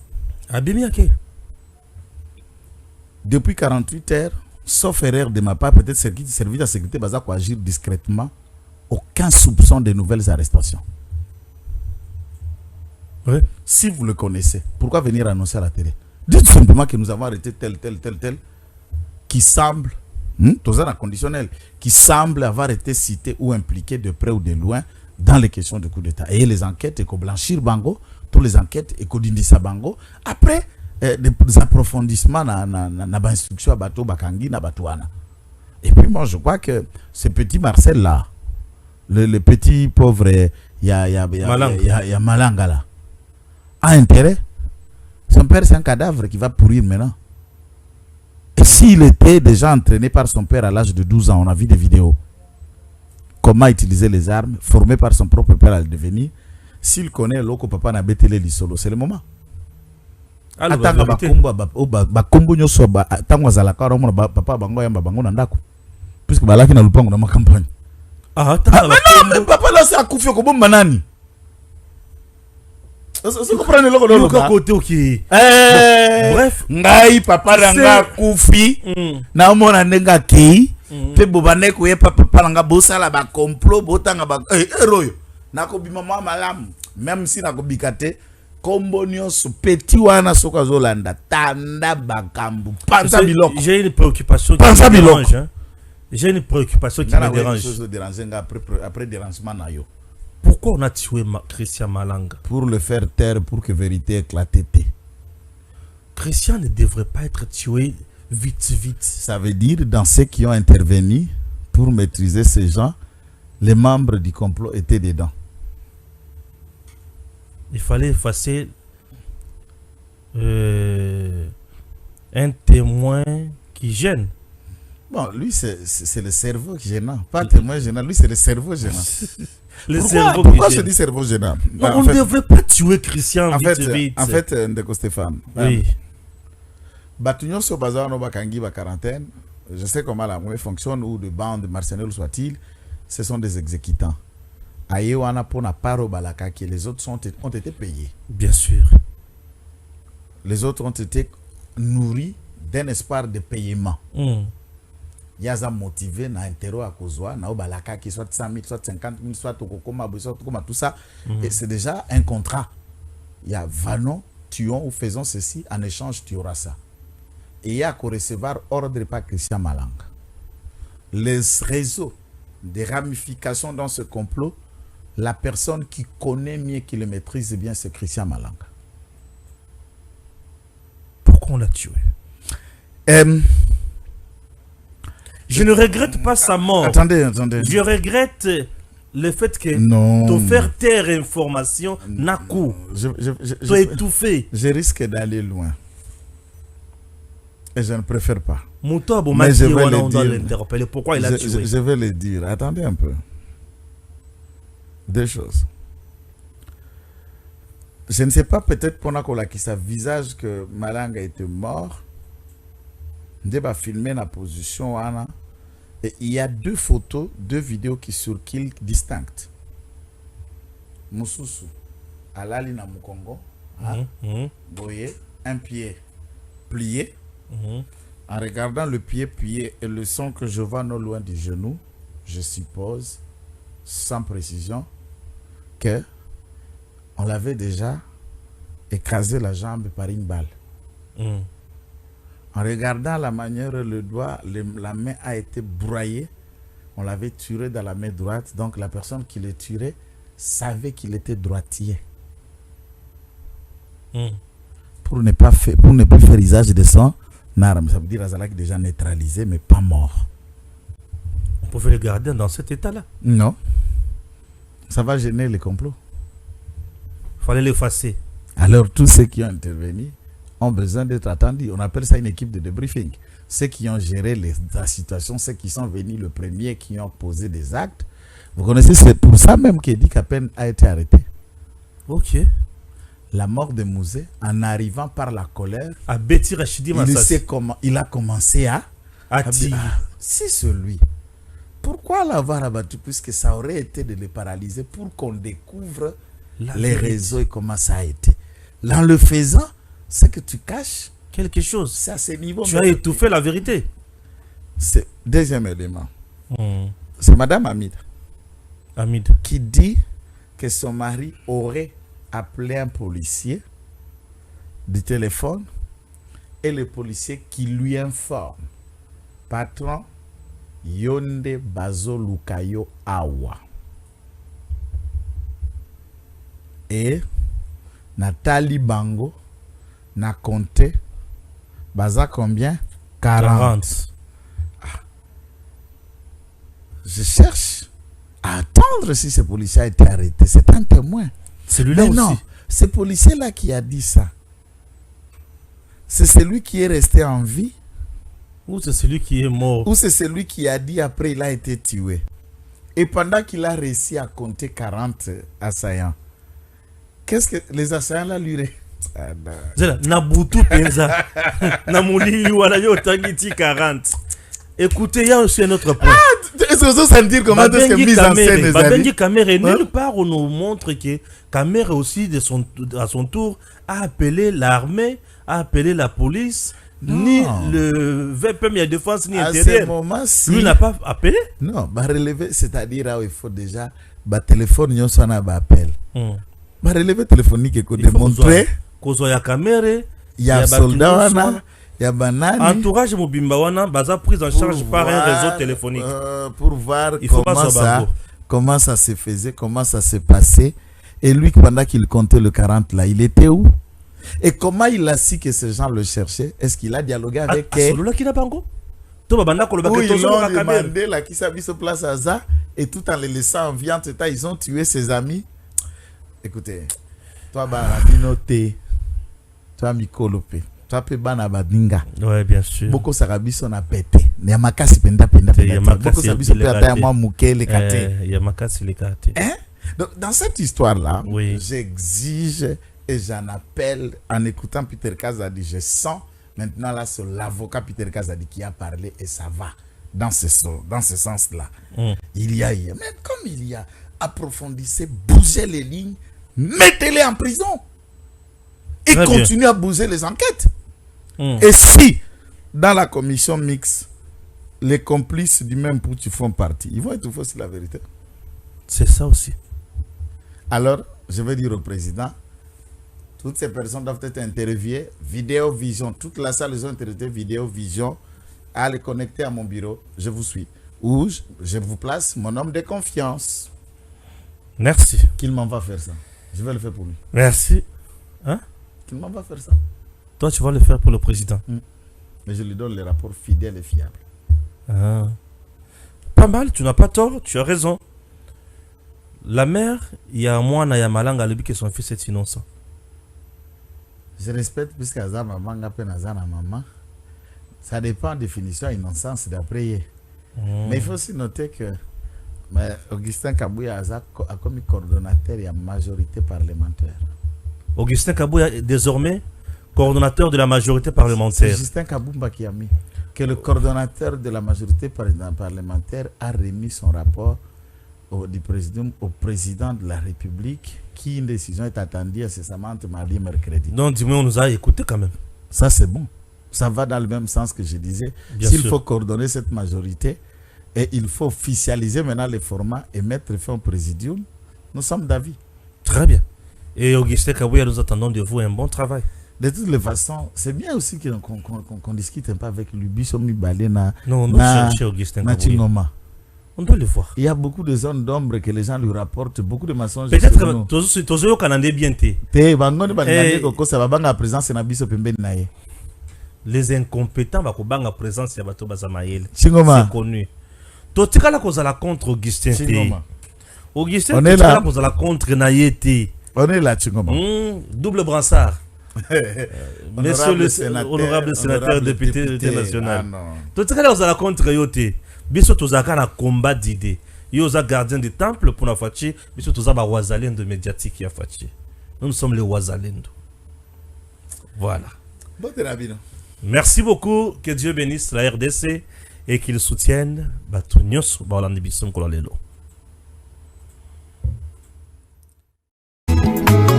Depuis 48 heures, sauf erreur de ma part, peut-être service de sécurité va agir discrètement, aucun soupçon de nouvelles arrestations. Ouais. Si vous le connaissez, pourquoi venir annoncer à la télé? Dites simplement que nous avons arrêté tel, qui semble, conditionnel, qui semble avoir été cité ou impliqué de près ou de loin dans les questions de coup d'État. Et les enquêtes, et blanchir Bango, toutes les enquêtes, et dindisa Bango, après des approfondissements na instruction à bateau, bakangi, na batouana. Et puis moi je crois que ce petit Marcel là, le petit pauvre, il y a Malanga là, a intérêt. Son père, c'est un cadavre qui va pourrir maintenant. Et s'il était déjà entraîné par son père à l'âge de 12 ans, on a vu des vidéos, comment utiliser les armes, formé par son propre père à le devenir, s'il connaît l'oko papa n'a bételé l'isolo, c'est le moment. Attends, puisque balaki na lupango na ma campagne. Papa là c'est à Koufi ko bomba nani. Vous comprenez le côté qui bref, ngai papa langa Koufi na mona ndenga ki pe bobane ko ye papa langa bosala ba complot botanga ba eroyo nako bima mama malamu même si nako bikate kombo nyonso petit wana soka zolanda tanda bakambu panza biloko. J'ai une préoccupation qui me dérange, hein. J'ai une préoccupation qui me dérange. Après dérangement na yo. Pourquoi on a tué Christian Malanga? Pour le faire taire, pour que vérité éclate. Christian ne devrait pas être tué vite. Ça veut dire, dans ceux qui ont intervenu pour maîtriser ces gens, les membres du complot étaient dedans. Il fallait effacer un témoin qui gêne. Bon, lui, c'est le cerveau gênant. Pas le témoin gênant, lui, c'est le cerveau gênant. Pourquoi je dis cerveau gênant? On ne devrait pas tuer Christian vite. En fait, Ndeko Stéphane. Oui. Batunyon sur bazar no bakangi ba quarantaine. Je sais comment la moyenne fonctionne ou de bande mercenaires soit-il, ce sont des exécutants. Ayewana pona paro balaka qui les autres ont été payés. Bien sûr. Les autres ont été nourris d'un espoir de paiement. Yaza motivé na intero à kozwa na obalaka qui soit 100 000 soit 50 000 soit tokokoma tout ça et c'est déjà un contrat. Il y a vanons, tuons ou faisons ceci en échange tu auras ça. Et il y a qu'à recevoir ordre par Christian Malanga. Les réseaux des ramifications dans ce complot, la personne qui connaît mieux, qui le maîtrise bien, c'est Christian Malanga. Pourquoi on l'a tué? Je ne regrette pas sa mort. Attendez. Je regrette le fait que te faire taire information n'a coup. Tu es étouffé. Je risque d'aller loin. Et je ne préfère pas. Moutobo Mais je vais on doit le dire. l'interpeller. Pourquoi il a tué? Je vais le dire. Attendez un peu. Deux choses. Je ne sais pas, peut-être pendant qu'on a sa visage que Malanga était mort. Il va filmer la position. Et il y a 2 photos, 2 vidéos qui circulent distinctes. Moussousou, Alali na Mukongo. Voyez, un pied plié. En regardant le pied plié et le son que je vois non loin du genou, je suppose, sans précision, que on l'avait déjà écrasé la jambe par une balle. En regardant la manière le doigt, la main a été broyée. On l'avait tiré dans la main droite. Donc la personne qui le tuait savait qu'il était droitier. Pour ne pas faire usage de son arme. Ça veut dire Azalak déjà neutralisé, mais pas mort. On pouvait le garder dans cet état-là. Non. Ça va gêner les complots. Il fallait l'effacer. Alors tous ceux qui ont intervenu ont besoin d'être attendus. On appelle ça une équipe de débriefing. Ceux qui ont géré la situation, ceux qui sont venus le premier, qui ont posé des actes. Vous connaissez, c'est pour ça même qu'Edi Kapen a été arrêté. Ok. La mort de Mouzé, en arrivant par la colère, À Betty Rachidi il a commencé à dire. C'est celui. Pourquoi l'avoir abattu? Puisque ça aurait été de le paralyser pour qu'on découvre les réseaux et comment ça a été. En le faisant, c'est que tu caches quelque chose. C'est à ce niveau. Tu as étouffé la vérité. C'est deuxième élément. C'est Madame Hamid qui dit que son mari aurait appelé un policier du téléphone et le policier qui lui informe: patron, Yonde Bazo Lukayo Awa. Et Nathalie Bango n'a compté Baza combien? 40. Je cherche à attendre si ce policier a été arrêté. C'est un témoin. Celui-là aussi. Non, ce policier-là qui a dit ça, c'est celui qui est resté en vie? Ou c'est celui qui est mort? Ou c'est celui qui a dit après il a été tué? Et pendant qu'il a réussi à compter 40 assaillants, qu'est-ce que les assaillants là lui... Nabutu Penza Namuli wala yo tangiti 40. Écoutez, il y a aussi un autre point. Ça veut dire comment est-ce que mise en scène les amis. Kamere, nulle part on nous montre que Kamere aussi à son tour a appelé l'armée, a appelé la police, ni le VPM de défense ni intérieur. À ce moment-ci, lui n'a pas appelé. Non, bah relever, c'est-à-dire il faut déjà bah téléphone yon sona bah appel. Bah relever téléphonique et qu'on démontrer. Kozo ya Kamere, il y a soldat il y a banane. Entourage Mobimba wana baza prise en charge par un réseau téléphonique. Pour voir comment ça se faisait, comment ça s'est passé. Et lui, pendant qu'il comptait le 40 là, il était où? Et comment il a su que ces gens le cherchaient? Est-ce qu'il a dialogué avec eux? Ou ils l'ont demandé là, qui s'habille sur place à ça, et tout en les laissant en vie, ils ont tué ses amis. Écoutez, toi, Barabinoté, toi, Mikolope. Ouais, bien sûr. Beaucoup Sarabiso n'a pété. Yamakasi penda. Beaucoup Sarabiso penda moi mouké les kate. Yamakasi les kate. Donc dans cette histoire là, oui, j'exige et j'en appelle en écoutant Peter Kazadi. Je sens maintenant là c'est l'avocat Peter Kazadi qui a parlé et ça va dans ce sens là. Il y a mais comme il y a approfondissez, bougez les lignes, mettez-les en prison. Et continue à bouger les enquêtes. Et si, dans la commission mixte, les complices du même Pouti font partie, ils vont étouffer sur la vérité. C'est ça aussi. Alors, je vais dire au président, toutes ces personnes doivent être interviewées, vidéo vision, toute la salle, ils ont interviewé vidéo vision, à les connecter à mon bureau, je vous suis. où je vous place mon homme de confiance. Merci. Qu'il m'en va faire ça. Je vais le faire pour lui. Merci. Hein? Qu'il m'en va faire ça. Toi, tu vas le faire pour le président. Mais je lui donne les rapports fidèles et fiables. Ah. Pas mal, tu n'as pas tort, tu as raison. La mère, il y a moi, il y a Malanga, que son fils est innocent. Je respecte puisque Aza maman, maman. Ça dépend de la définition d'innocence d'après hier. Mais il faut aussi noter que Augustin Kabouya a commis coordonnateur et la majorité parlementaire. Augustin Kabouya est désormais coordonnateur de la majorité parlementaire. C'est Augustin Kaboumba qui a mis que le coordonnateur de la majorité parlementaire a remis son rapport au président de la République, qui une décision est attendue incessamment entre mardi et mercredi. Donc, dis-moi, on nous a écouté quand même. Ça, c'est bon. Ça va dans le même sens que je disais. S'il faut coordonner cette majorité et il faut officialiser maintenant les formats et mettre fin au présidium, nous sommes d'avis. Très bien. Et Augustin Kabouya, nous attendons de vous un bon travail. De toutes les façons, c'est bien aussi qu'on discute un peu avec lui. Non, on doit chercher Augustin Kabouya. On doit le voir. Il y a beaucoup de zones d'ombre que les gens lui rapportent, beaucoup de mensonges. Peut-être que tu as Canadien bien té. Les incompétents vont avoir présence de Bato Bazamaël. C'est connu. Tu es là contre Augustin. Augustin, tu es là contre Nayete. On est là, Chingoma. Double brassard. Monsieur le honorable sénateur député national. Tu es là contre Yote. Biso tozaka na combat d'idées. Yoza gardien du temple pour la fachi. Biso tozaba wazalendo médiatique ya fachi. Nous sommes les wazalendo. Voilà. Merci beaucoup. Que Dieu bénisse la RDC et qu'il soutienne Batunios Baolandi Bisson Kololelo.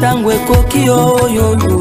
Tangwe koki yo yo yo.